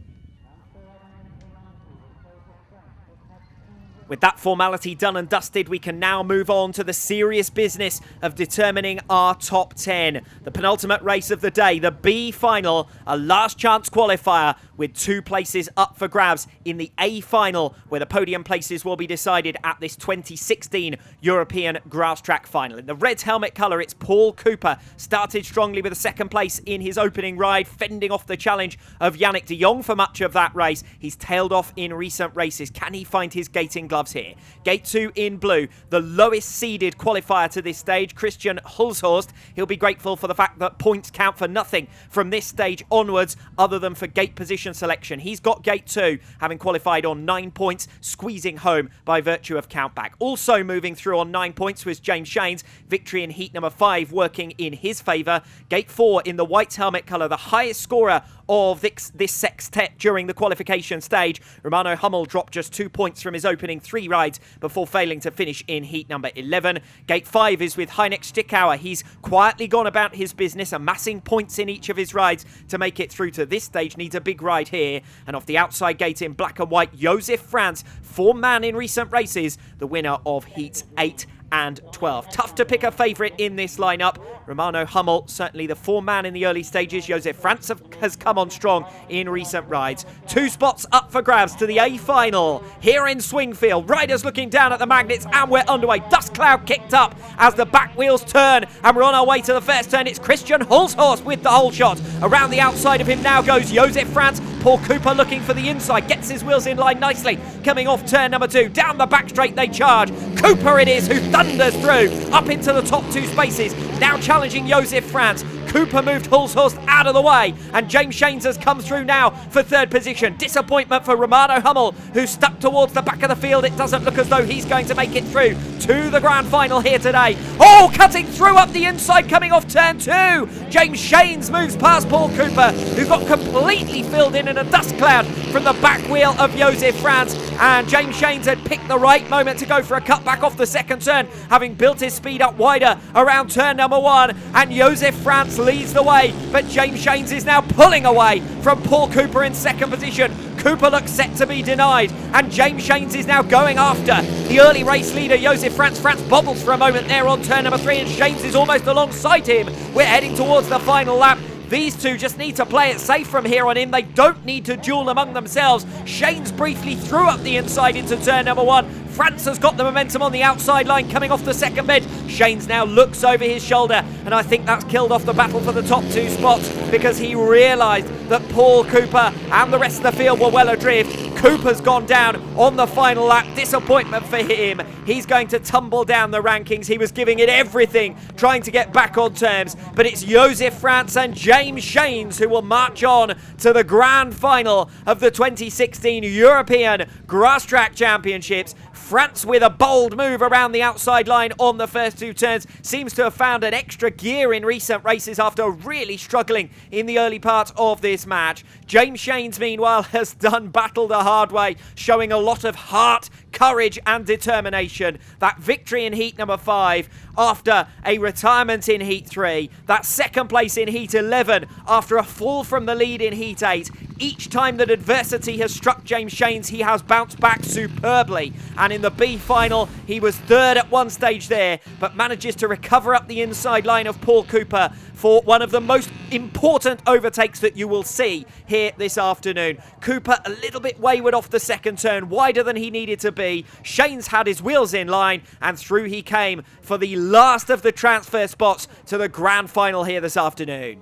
With that formality done and dusted, we can now move on to the serious business of determining our top 10. The penultimate race of the day, the B final, a last chance qualifier with 2 places up for grabs in the A final, where the podium places will be decided at this 2016 European Grasstrack Final. In the red helmet colour, it's Paul Cooper. Started strongly with a 2nd place in his opening ride, fending off the challenge of Yannick de Jong for much of that race. He's tailed off in recent races. Can he find his gating gloves here? Gate 2 in blue, the lowest seeded qualifier to this stage, Christian Hulshorst. He'll be grateful for the fact that points count for nothing from this stage onwards, other than for gate position selection. He's got gate 2, having qualified on 9 points, squeezing home by virtue of countback. Also moving through on 9 points was James Shanes. Victory in heat number 5 working in his favour. Gate 4 in the white helmet colour, the highest scorer of this sextet during the qualification stage. Romano Hummel dropped just 2 points from his opening 3 rides before failing to finish in heat number 11. Gate 5 is with Heineck Stickauer. He's quietly gone about his business, amassing points in each of his rides to make it through to this stage. Needs a big ride here. And off the outside gate in black and white, Josef Franz, form-man in recent races, the winner of heats 8 and 12. Tough to pick a favourite in this lineup. Romano Hummel, certainly the form-man in the early stages. Josef Franz has come on strong in recent rides. 2 spots up for grabs to the A final here in Swingfield. Riders looking down at the magnets, and we're underway. Dust cloud kicked up as the back wheels turn, and we're on our way to the first turn. It's Christian Hulshorst with the whole shot. Around the outside of him now goes Josef Franz. Paul Cooper looking for the inside, gets his wheels in line nicely. Coming off turn number 2, down the back straight they charge. Cooper it is who thunders through up into the top 2 spaces, now challenging Josef Franz. Cooper moved Hulshorst out of the way, and James Shanes has come through now for 3rd position. Disappointment for Romano Hummel, who's stuck towards the back of the field. It doesn't look as though he's going to make it through to the grand final here today. Oh, cutting through up the inside, coming off turn 2. James Shanes moves past Paul Cooper, who got completely filled in a dust cloud from the back wheel of Josef Franz. And James Shanes had picked the right moment to go for a cut back off the 2nd turn, having built his speed up wider around turn number 1. And Josef Franz leads the way, but James Shanes is now pulling away from Paul Cooper in 2nd position. Cooper looks set to be denied, and James Shanes is now going after the early race leader, Josef Franz. Franz bobbles for a moment there on turn number 3, and Shanes is almost alongside him. We're heading towards the final lap. These two just need to play it safe from here on in. They don't need to duel among themselves. Shanes briefly threw up the inside into turn number 1. Franz has got the momentum on the outside line coming off the 2nd bend. Shanes now looks over his shoulder, and I think that's killed off the battle for the top 2 spots, because he realised that Paul Cooper and the rest of the field were well adrift. Cooper's gone down on the final lap. Disappointment for him. He's going to tumble down the rankings. He was giving it everything, trying to get back on terms, but it's Josef Franz and James Shanes who will march on to the grand final of the 2016 European Grasstrack Championships. Franz with a bold move around the outside line on the first 2 turns. Seems to have found an extra gear in recent races after really struggling in the early part of this match. James Shanes, meanwhile, has done battle the hard way, showing a lot of heart, courage and determination. That victory in heat number 5 after a retirement in heat 3. That second place in heat 11 after a fall from the lead in heat 8. Each time that adversity has struck James Shanes, he has bounced back superbly. And in the B final, he was third at one stage there, but manages to recover up the inside line of Paul Cooper for one of the most important overtakes that you will see here this afternoon. Cooper a little bit wayward off the second turn, wider than he needed to be. Shanes had his wheels in line, and through he came for the last of the transfer spots to the grand final here this afternoon.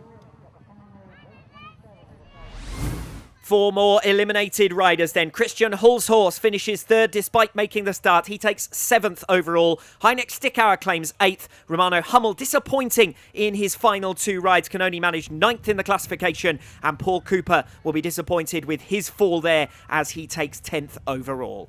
4 more eliminated riders then. Christian Hull's horse finishes third despite making the start. He takes 7th overall. Heineck Stickauer claims 8th. Romano Hummel, disappointing in his final 2 rides, can only manage 9th in the classification. And Paul Cooper will be disappointed with his fall there as he takes 10th overall.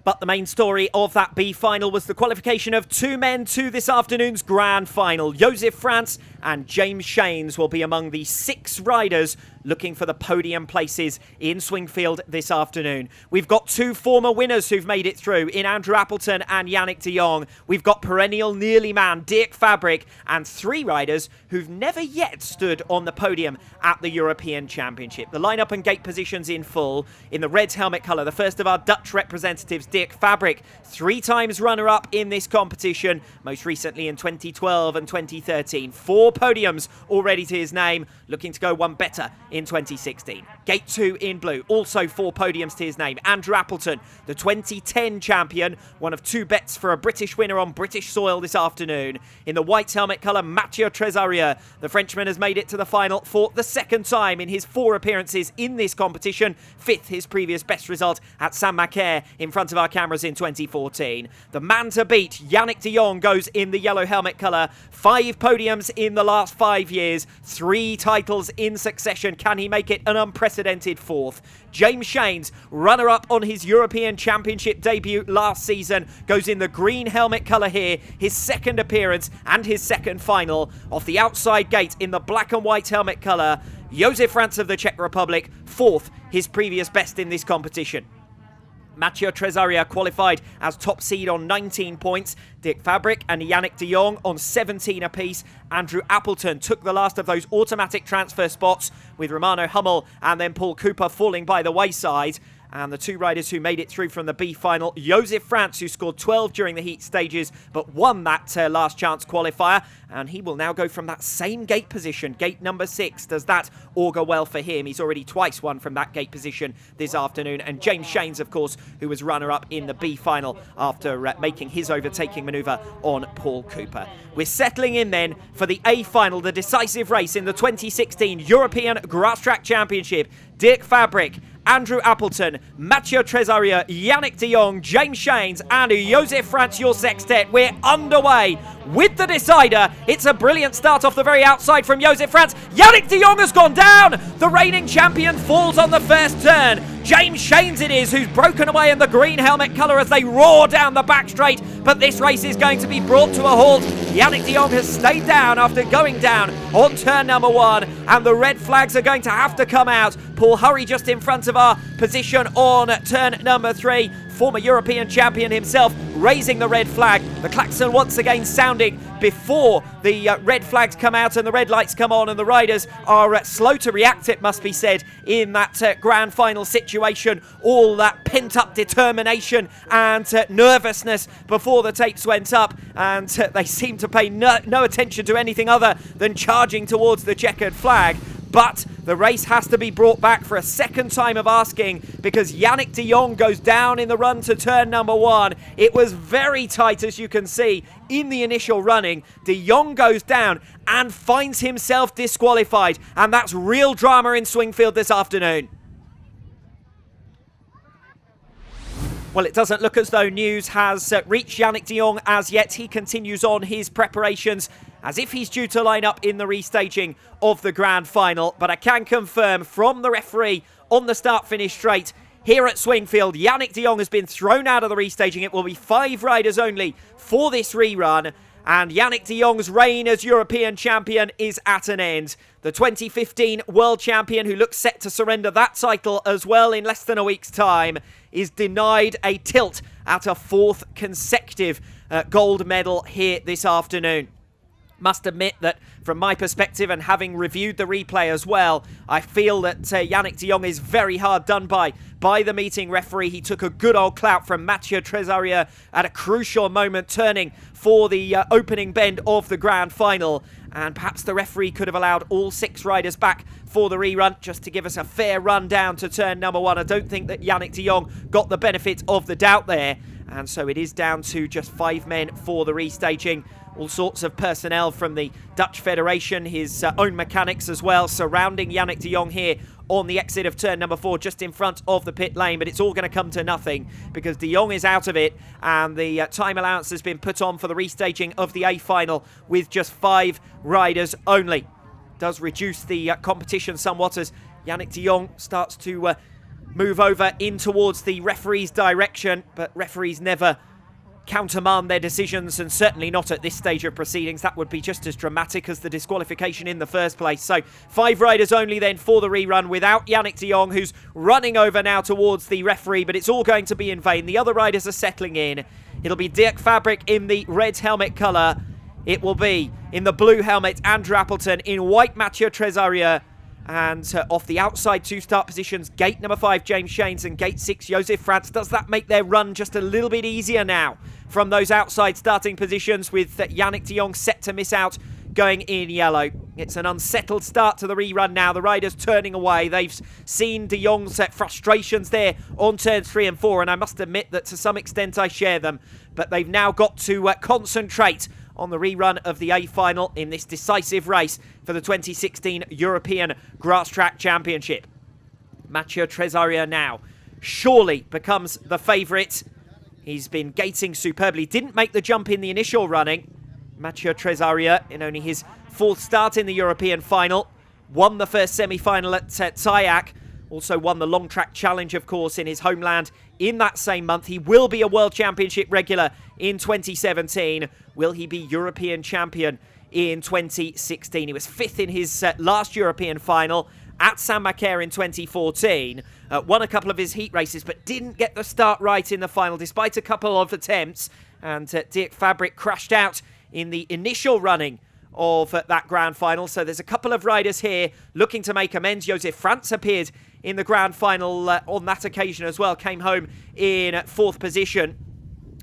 But the main story of that B final was the qualification of 2 men to this afternoon's grand final. Josef Franz and James Shanes will be among the 6 riders looking for the podium places in Swingfield this afternoon. We've got 2 former winners who've made it through in Andrew Appleton and Yannick de Jong. We've got perennial nearly man Dirk Fabric and 3 riders who've never yet stood on the podium at the European Championship. The lineup and gate positions in full. In the red helmet colour, the first of our Dutch representatives, Dirk Fabric, 3 times runner-up in this competition, most recently in 2012 and 2013. 4 podiums already to his name, looking to go one better in 2016. Gate 2 in blue, also 4 podiums to his name. Andrew Appleton, the 2010 champion, one of 2 bets for a British winner on British soil this afternoon. In the white helmet colour, Mathieu Trésarier, the Frenchman has made it to the final for the 2nd time in his 4 appearances in this competition. 5th, his previous best result at Saint-Macaire in front of our cameras in 2014. The man to beat, Yannick de Jong, goes in the yellow helmet colour. 5 podiums in the last 5 years, 3 titles in succession. Can he make it an unprecedented 4th? James Shanes, runner-up on his European Championship debut last season, goes in the green helmet colour here, his 2nd appearance and his 2nd final. Off the outside gate in the black and white helmet colour, Josef Franz of the Czech Republic, 4th, his previous best in this competition. Mathieu Trésarier qualified as top seed on 19 points. Dirk Fabric and Yannick de Jong on 17 apiece. Andrew Appleton took the last of those automatic transfer spots, with Romano Hummel and then Paul Cooper falling by the wayside. And the 2 riders who made it through from the B final, Josef Franz, who scored 12 during the heat stages, but won that last chance qualifier. And he will now go from that same gate position, gate number 6. Does that augur well for him? He's already twice won from that gate position this afternoon. And James Shanes, of course, who was runner-up in the B final after making his overtaking manoeuvre on Paul Cooper. We're settling in then for the A final, the decisive race in the 2016 European Grasstrack Championship. Dirk Fabric, Andrew Appleton, Mathieu Trésarier, Yannick de Jong, James Shanes and Josef Franz, your sextet. We're underway with the decider. It's a brilliant start off the very outside from Josef Franz. Yannick de Jong has gone down. The reigning champion falls on the first turn. James Shanes it is who's broken away in the green helmet colour as they roar down the back straight. But this race is going to be brought to a halt. Yannick de Jong has stayed down after going down on turn number 1. And the red flags are going to have to come out. Paul Hurry just in front of our position on turn number 3. Former European champion himself raising the red flag. The klaxon once again sounding before the red flags come out and the red lights come on, and the riders are slow to react, it must be said, in that grand final situation. All that pent-up determination and nervousness before the tapes went up, and they seem to pay no attention to anything other than charging towards the checkered flag. But the race has to be brought back for a 2nd time of asking, because Yannick de Jong goes down in the run to turn number 1. It was very tight, as you can see, in the initial running. De Jong goes down and finds himself disqualified. And that's real drama in Swingfield this afternoon. Well, it doesn't look as though news has reached Yannick de Jong as yet. He continues on his preparations as if he's due to line up in the restaging of the grand final. But I can confirm from the referee on the start-finish straight here at Swingfield, Yannick de Jong has been thrown out of the restaging. It will be 5 riders only for this rerun. and Yannick de Jong's reign as European champion is at an end. The 2015 world champion, who looks set to surrender that title as well in less than a week's time, is denied a tilt at a fourth consecutive gold medal here this afternoon. Must admit that from my perspective, and having reviewed the replay as well, I feel that Yannick de Jong is very hard done by the meeting referee. He took a good old clout from Mathieu Trésarier at a crucial moment, turning for the opening bend of the grand final. And perhaps the referee could have allowed all 6 riders back for the rerun, just to give us a fair run down to turn number 1. I don't think that Yannick de Jong got the benefit of the doubt there. And so it is down to just 5 men for the restaging. All sorts of personnel from the Dutch Federation, his own mechanics as well, surrounding Yannick de Jong here on the exit of turn number 4, just in front of the pit lane. But it's all going to come to nothing because de Jong is out of it, and the time allowance has been put on for the restaging of the A final with just 5 riders only. Does reduce the competition somewhat as Yannick de Jong starts to move over in towards the referee's direction, but referees never countermand their decisions, and certainly not at this stage of proceedings. That would be just as dramatic as the disqualification in the first place. So 5 riders only then for the rerun, without Yannick de Jong, who's running over now towards the referee, but it's all going to be in vain. The other riders are settling in. It'll be Dirk Fabric in the red helmet colour. It will be in the blue helmet Andrew Appleton, in white Mathieu Trésarier, and off the outside 2 start positions, gate number 5 James Shanes and gate 6 Joseph France. Does that make their run just a little bit easier now from those outside starting positions, with Yannick de Jong set to miss out going in yellow? It's an unsettled start to the rerun now. The riders turning away. They've seen de Jong's frustrations there on turns 3 and 4, and I must admit that to some extent I share them. But they've now got to concentrate on the rerun of the A final in this decisive race for the 2016 European Grasstrack Championship. Mathieu Trésarier now surely becomes the favourite. He's been gating superbly. Didn't make the jump in the initial running. Mathieu Trésarier, in only his 4th start in the European final, won the first semi-final at Taillac. Also won the Long Track Challenge, of course, in his homeland in that same month. He will be a World Championship regular in 2017. Will he be European champion in 2016? He was 5th in his last European final at Saint-Macaire in 2014. Won a couple of his heat races, but didn't get the start right in the final, despite a couple of attempts. And Dirk Fabric crashed out in the initial running of that grand final. So there's a couple of riders here looking to make amends. Joseph France appeared in the grand final on that occasion as well. Came home in 4th position.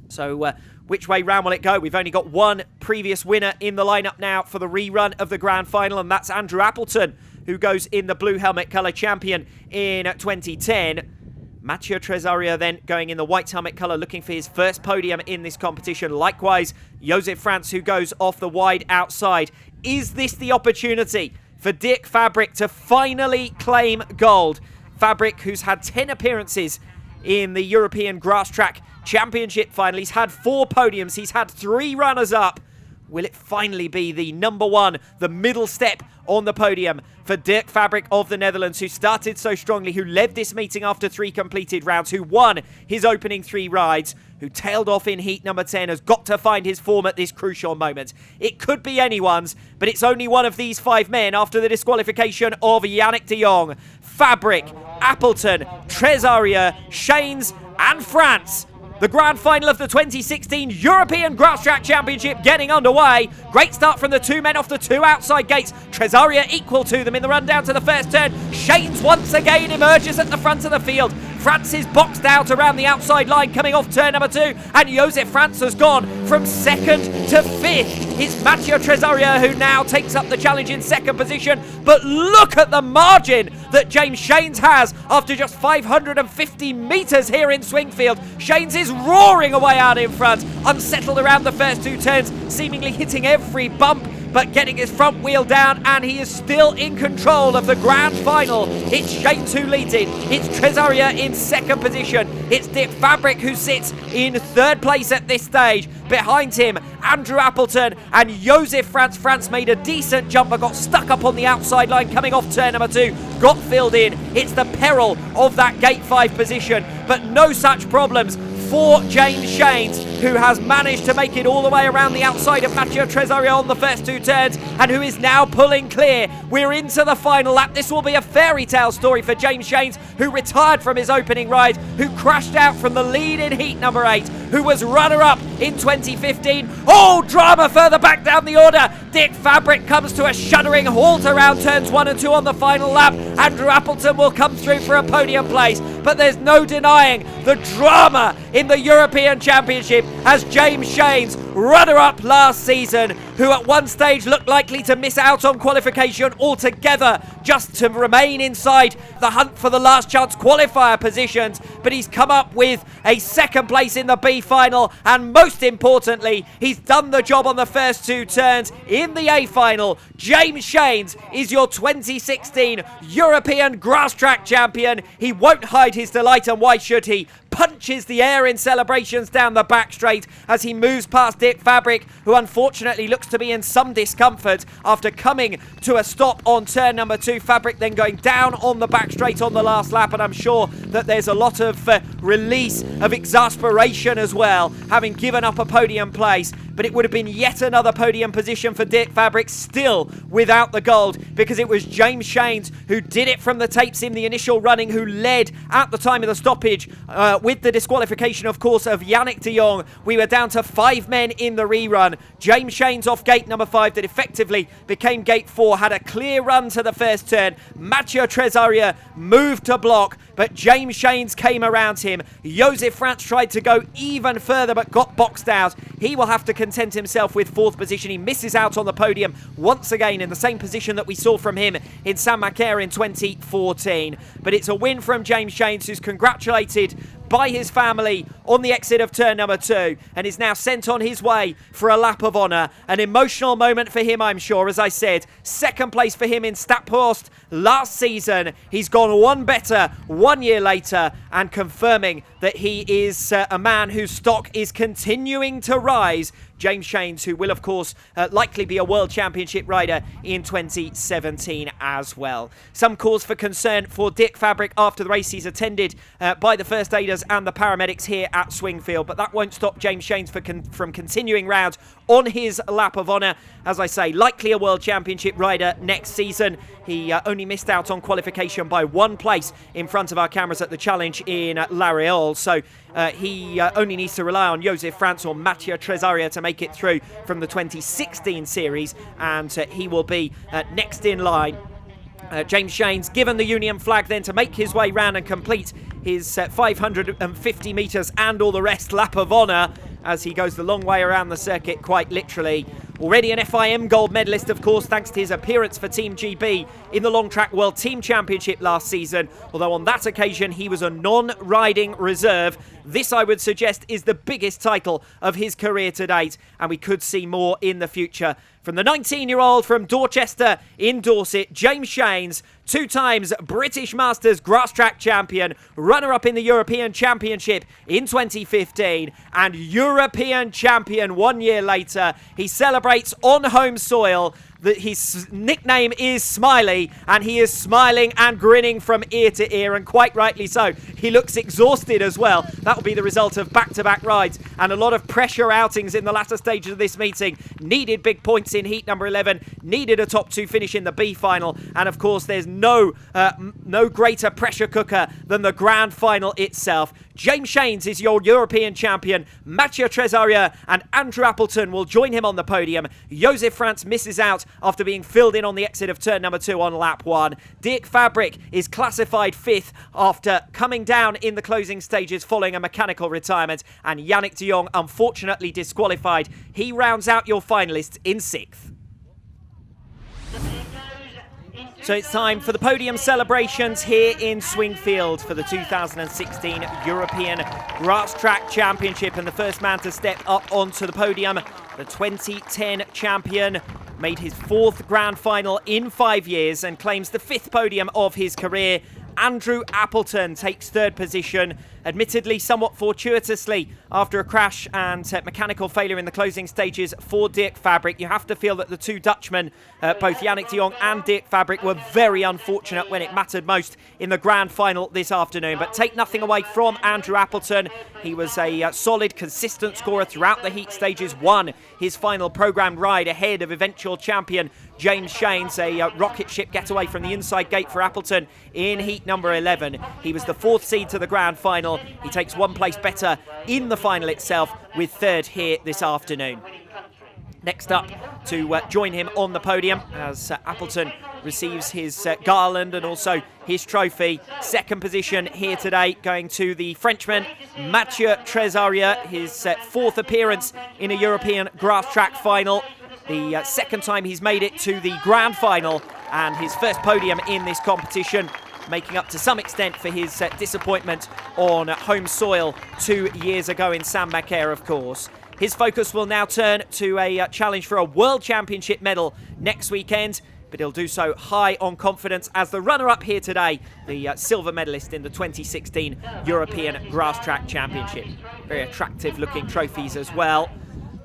So which way round will it go? We've only got one previous winner in the lineup now for the rerun of the grand final, and that's Andrew Appleton, who goes in the blue helmet colour, champion in 2010. Mathieu Trésarier then going in the white helmet colour, looking for his first podium in this competition. Likewise, Joseph France, who goes off the wide outside. Is this the opportunity for Dirk Fabric to finally claim gold? Fabric, who's had 10 appearances in the European Grasstrack Championship final. He's had 4 podiums. He's had 3 runners-up. Will it finally be the number 1, the middle step on the podium for Dirk Fabric of the Netherlands, who started so strongly, who led this meeting after 3 completed rounds, who won his opening 3 rides, who tailed off in heat number 10, has got to find his form at this crucial moment. It could be anyone's, but it's only one of these 5 men after the disqualification of Yannick de Jong. Fabric, Appleton, Trésarier, Shanes and France. The grand final of the 2016 European Grasstrack Championship getting underway. Great start from the 2 men off the 2 outside gates. Trésarier equal to them in the run down to the first turn. Shanes once again emerges at the front of the field. France is boxed out around the outside line coming off turn number 2. And Joseph France has gone from 2nd to 5th. It's Mathieu Trésarier who now takes up the challenge in 2nd position. But look at the margin that James Shanes has after just 550 metres here in Swingfield. Shanes is roaring away out in front, unsettled around the first 2 turns, seemingly hitting every bump, but getting his front wheel down, and he is still in control of the grand final. It's Shanes who leads it. It's Trésarier in 2nd position. It's Dirk Fabric who sits in 3rd place at this stage. Behind him, Andrew Appleton and Joseph France. France made a decent jump, but got stuck up on the outside line coming off turn number 2. Got filled in. It's the peril of that gate 5 position, but no such problems. for James Shanes, who has managed to make it all the way around the outside of Matteo Tresario on the first two turns, and who is now pulling clear. We're into the final lap. This will be a fairy tale story for James Shanes, who retired from his opening ride, who crashed out from the lead in heat number 8, who was runner-up in 2015. Oh, drama further back down the order. Dick Fabric comes to a shuddering halt around turns 1 and 2 on the final lap. Andrew Appleton will come through for a podium place, but there's no denying the drama in the European Championship as James Shanes, runner-up last season, who at one stage looked likely to miss out on qualification altogether just to remain inside the hunt for the last chance qualifier positions, but he's come up with a second place in the B final, and most importantly, he's done the job on the first two turns in the A final. James Shanes is your 2016 European Grasstrack champion. He won't hide his delight, and why should he? Punches the air in celebrations down the back straight as he moves past Dick Fabric, who unfortunately looks to be in some discomfort after coming to a stop on turn number 2. Fabric then going down on the back straight on the last lap, and I'm sure that there's a lot of release of exasperation as well, having given up a podium place. But it would have been yet another podium position for Dick Fabric, still without the gold, because it was James Shanes who did it from the tapes in the initial running, who led at the time of the stoppage with the disqualification, of course, of Yannick de Jong. We were down to 5 men in the rerun. James Shanes off gate number 5 that effectively became gate 4, had a clear run to the first turn. Matteo Tresario moved to block, but James Shanes came around him. Josef Franz tried to go even further but got boxed out. He will have to content himself with 4th position. He misses out on the podium once again in the same position that we saw from him in San Macaire in 2014. But it's a win from James Shanes, who's congratulated by his family on the exit of turn number 2 and is now sent on his way for a lap of honour. An emotional moment for him, I'm sure. As I said, second place for him in Staphorst last season. He's gone one better 1 year later, and confirming that he is a man whose stock is continuing to rise. James Shanes, who will, of course, likely be a World Championship rider in 2017 as well. Some cause for concern for Dick Fabric after the race. He's attended by the first aiders and the paramedics here at Swingfield, but that won't stop James Shanes from continuing round on his lap of honour. As I say, likely a World Championship rider next season. He only missed out on qualification by 1 place in front of our cameras at the challenge in La Réole, so he only needs to rely on Josef Franz or Matteo Tresario to make it through from the 2016 series, and he will be next in line. James Shanes given the Union flag then to make his way round and complete his 550 metres and all the rest lap of honour as he goes the long way around the circuit, quite literally. Already an FIM gold medalist, of course, thanks to his appearance for Team GB in the Long Track World Team Championship last season, although on that occasion he was a non-riding reserve. This, I would suggest, is the biggest title of his career to date, and we could see more in the future. From the 19-year-old from Dorchester in Dorset, James Shanes, 2 times British Masters Grasstrack champion, runner-up in the European Championship in 2015, and European champion 1 year later. He celebrates on home soil. His nickname is Smiley, and he is smiling and grinning from ear to ear, and quite rightly so. He looks exhausted as well. That will be the result of back-to-back rides and a lot of pressure outings in the latter stages of this meeting. Needed big points in heat number 11, needed a top 2 finish in the B final, and of course there's no greater pressure cooker than the grand final itself. James Shanes is your European champion. Matteo Tresario and Andrew Appleton will join him on the podium. Josef Franz misses out after being filled in on the exit of turn number 2 on lap 1. Dick Fabric is classified 5th after coming down in the closing stages following a mechanical retirement, and Yannick de Jong unfortunately disqualified. He rounds out your finalists in 6th. So it's time for the podium celebrations here in Swingfield for the 2016 European Grasstrack Championship, and the first man to step up onto the podium, the 2010 champion, made his 4th grand final in 5 years and claims the 5th podium of his career. Andrew Appleton takes third position, admittedly somewhat fortuitously after a crash and mechanical failure in the closing stages for Dirk Fabric. You have to feel that the two Dutchmen, both Yannick de Jong and Dirk Fabric, were very unfortunate when it mattered most in the grand final this afternoon. But take nothing away from Andrew Appleton. He was a solid, consistent scorer throughout the heat stages, won his final programmed ride ahead of eventual champion James Shanes, a rocket ship getaway from the inside gate for Appleton in heat number 11. He was the fourth seed to the grand final. He takes one place better in the final itself with third here this afternoon. Next up to join him on the podium as Appleton receives his garland and also his trophy. Second position here today going to the Frenchman Mathieu Trésarier, his fourth appearance in a European grass track final. The second time he's made it to the grand final and his first podium in this competition, making up to some extent for his disappointment on home soil 2 years ago in Saint-Macaire, of course. His focus will now turn to a challenge for a World Championship medal next weekend, but he'll do so high on confidence as the runner-up here today, the silver medalist in the 2016 European Grass Track Championship. Very attractive-looking trophies as well,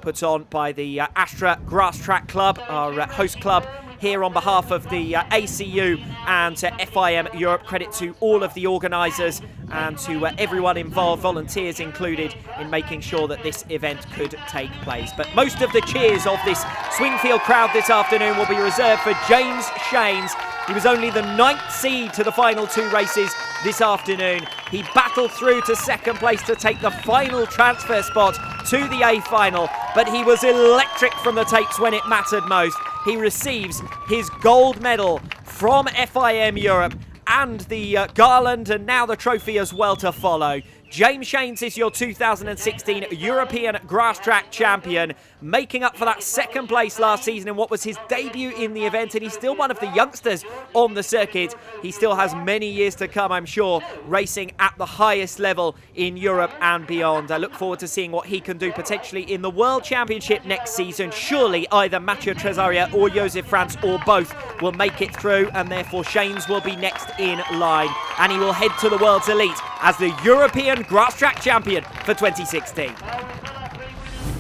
put on by the Astra Grass Track Club, our host club here on behalf of the ACU and FIM Europe. Credit to all of the organisers and to everyone involved, volunteers included, in making sure that this event could take place. But most of the cheers of this Swingfield crowd this afternoon will be reserved for James Shanes. He was only the 9th seed to the final two races this afternoon. He battled through to second place to take the final transfer spot to the A final, but he was electric from the tapes when it mattered most. He receives his gold medal from FIM Europe and the garland and now the trophy as well to follow. James Shanes is your 2016 European Grass Track champion, making up for that second place last season in what was his debut in the event, and he's still one of the youngsters on the circuit. He still has many years to come, I'm sure, racing at the highest level in Europe and beyond. I look forward to seeing what he can do potentially in the World Championship next season. Surely either Mathieu Trésarier or Joseph France or both will make it through, and therefore Shanes will be next in line, and he will head to the World's Elite as the European Grass Track champion for 2016.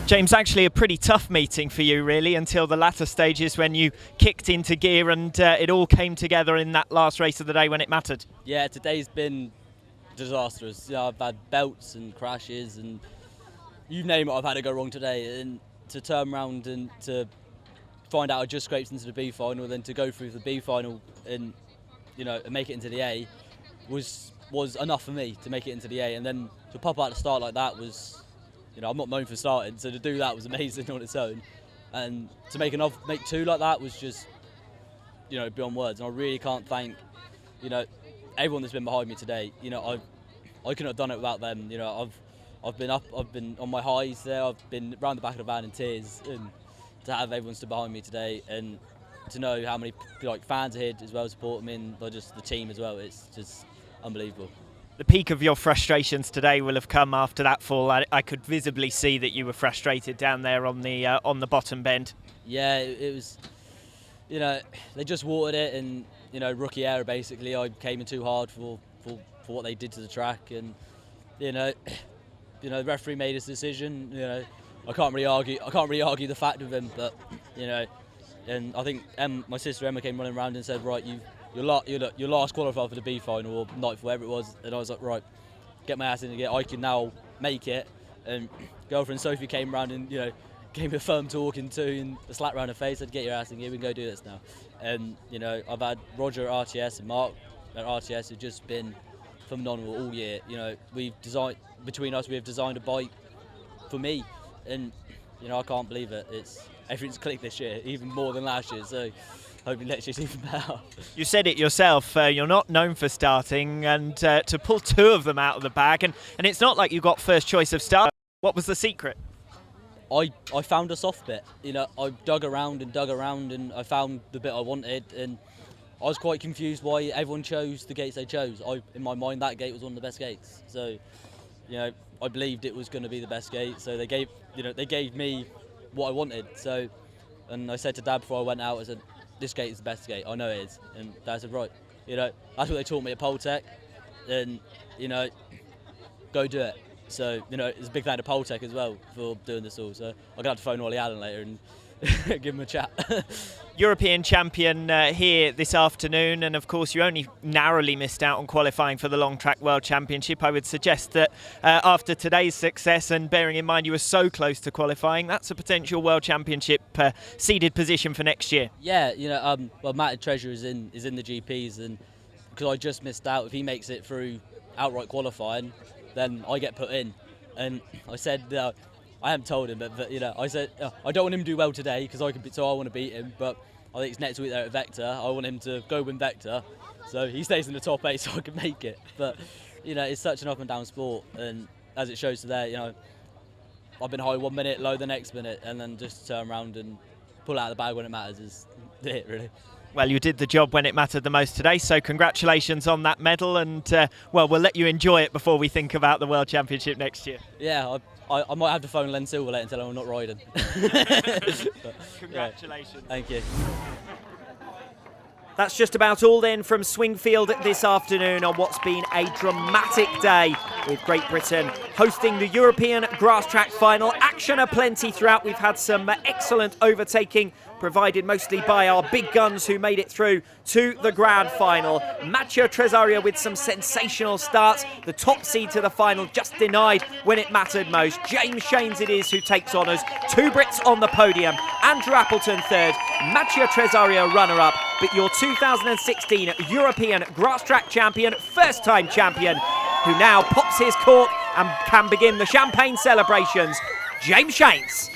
James, actually a pretty tough meeting for you really until the latter stages when you kicked into gear and it all came together in that last race of the day when it mattered.
Yeah, today's been disastrous. You know, I've had belts and crashes and you name it, I've had to go wrong today, and to turn around and to find out I just scraped into the B final, then to go through the B final and, you know, and make it into the A was enough for me to make it into the A, and then to pop out the start like that was, you know, I'm not known for starting, so to do that was amazing on its own, and to make two like that was just, you know, beyond words. And I really can't thank, you know, everyone that's been behind me today. You know, I couldn't have done it without them. You know, I've been on my highs there. I've been around the back of the van in tears, and to have everyone stood behind me today and to know how many like fans are here as well supporting me, and just the team as well, it's just unbelievable.
The peak of your frustrations today will have come after that fall. I could visibly see that you were frustrated down there on the bottom bend.
Yeah, it was, you know, they just watered it, and, you know, rookie error basically. I came in too hard for what they did to the track, and, you know, the referee made his decision. You know, I can't really argue the fact of him, but, you know, and I think my sister Emma came running around and said, right, you're last qualified for the B final or ninth, whatever it was, and I was like, right, get my ass in again. I can now make it. And girlfriend Sophie came around and, you know, gave me a firm talking to and a slap around her face. Said, get your ass in here, we can go do this now. And, you know, I've had Roger at RTS and Mark at RTS who've just been phenomenal all year. You know, between us we have designed a bike for me, and, you know, I can't believe it. Everything's clicked this year, even more than last year. So hoping next year's even better.
You said it yourself, you're not known for starting, and to pull two of them out of the bag, and it's not like you got first choice of start. What was the secret?
I found a soft bit. You know, I dug around and I found the bit I wanted, and I was quite confused why everyone chose the gates they chose. In my mind, that gate was one of the best gates. So, you know, I believed it was going to be the best gate. So they gave me what I wanted. So, and I said to Dad before I went out, I said, this gate is the best gate. I know it is. And Dad said, right, you know, that's what they taught me at Poltech, and you know, go do it. So you know, it's a big thank to Poltech as well for doing this all. So I'm gonna have to phone Ollie Allen later and give him a chat.
European champion here this afternoon, and of course you only narrowly missed out on qualifying for the Long Track World Championship. I would suggest that after today's success, and bearing in mind you were so close to qualifying, that's a potential World Championship seeded position for next year.
Yeah, you know, well, Matt Treasure is in the GPs, and because I just missed out, if he makes it through outright qualifying, then I get put in. And I said, I haven't told him, but you know, I said I don't want him to do well today because I want to beat him. But I think it's next week there at Vector. I want him to go win Vector, so he stays in the top 8 so I can make it. But you know, it's such an up and down sport, and as it shows today, you know, I've been high 1 minute, low the next minute, and then just turn around and pull out of the bag when it matters is it really.
Well, you did the job when it mattered the most today, so congratulations on that medal, and well, we'll let you enjoy it before we think about the World Championship next year.
Yeah, I might have to phone Len Silver later and tell him I'm not riding.
Congratulations.
Yeah, thank you.
That's just about all then from Swingfield this afternoon on what's been a dramatic day, with Great Britain hosting the European Grasstrack Final. Action aplenty throughout. We've had some excellent overtaking, provided mostly by our big guns who made it through to the grand final. Mattia Tresaria with some sensational starts. The top seed to the final just denied when it mattered most. James Shanes it is who takes honours. 2 Brits on the podium. Andrew Appleton third. Mattia Tresaria runner-up. But your 2016 European Grasstrack champion, first-time champion, who now pops his cork and can begin the champagne celebrations, James Shanes.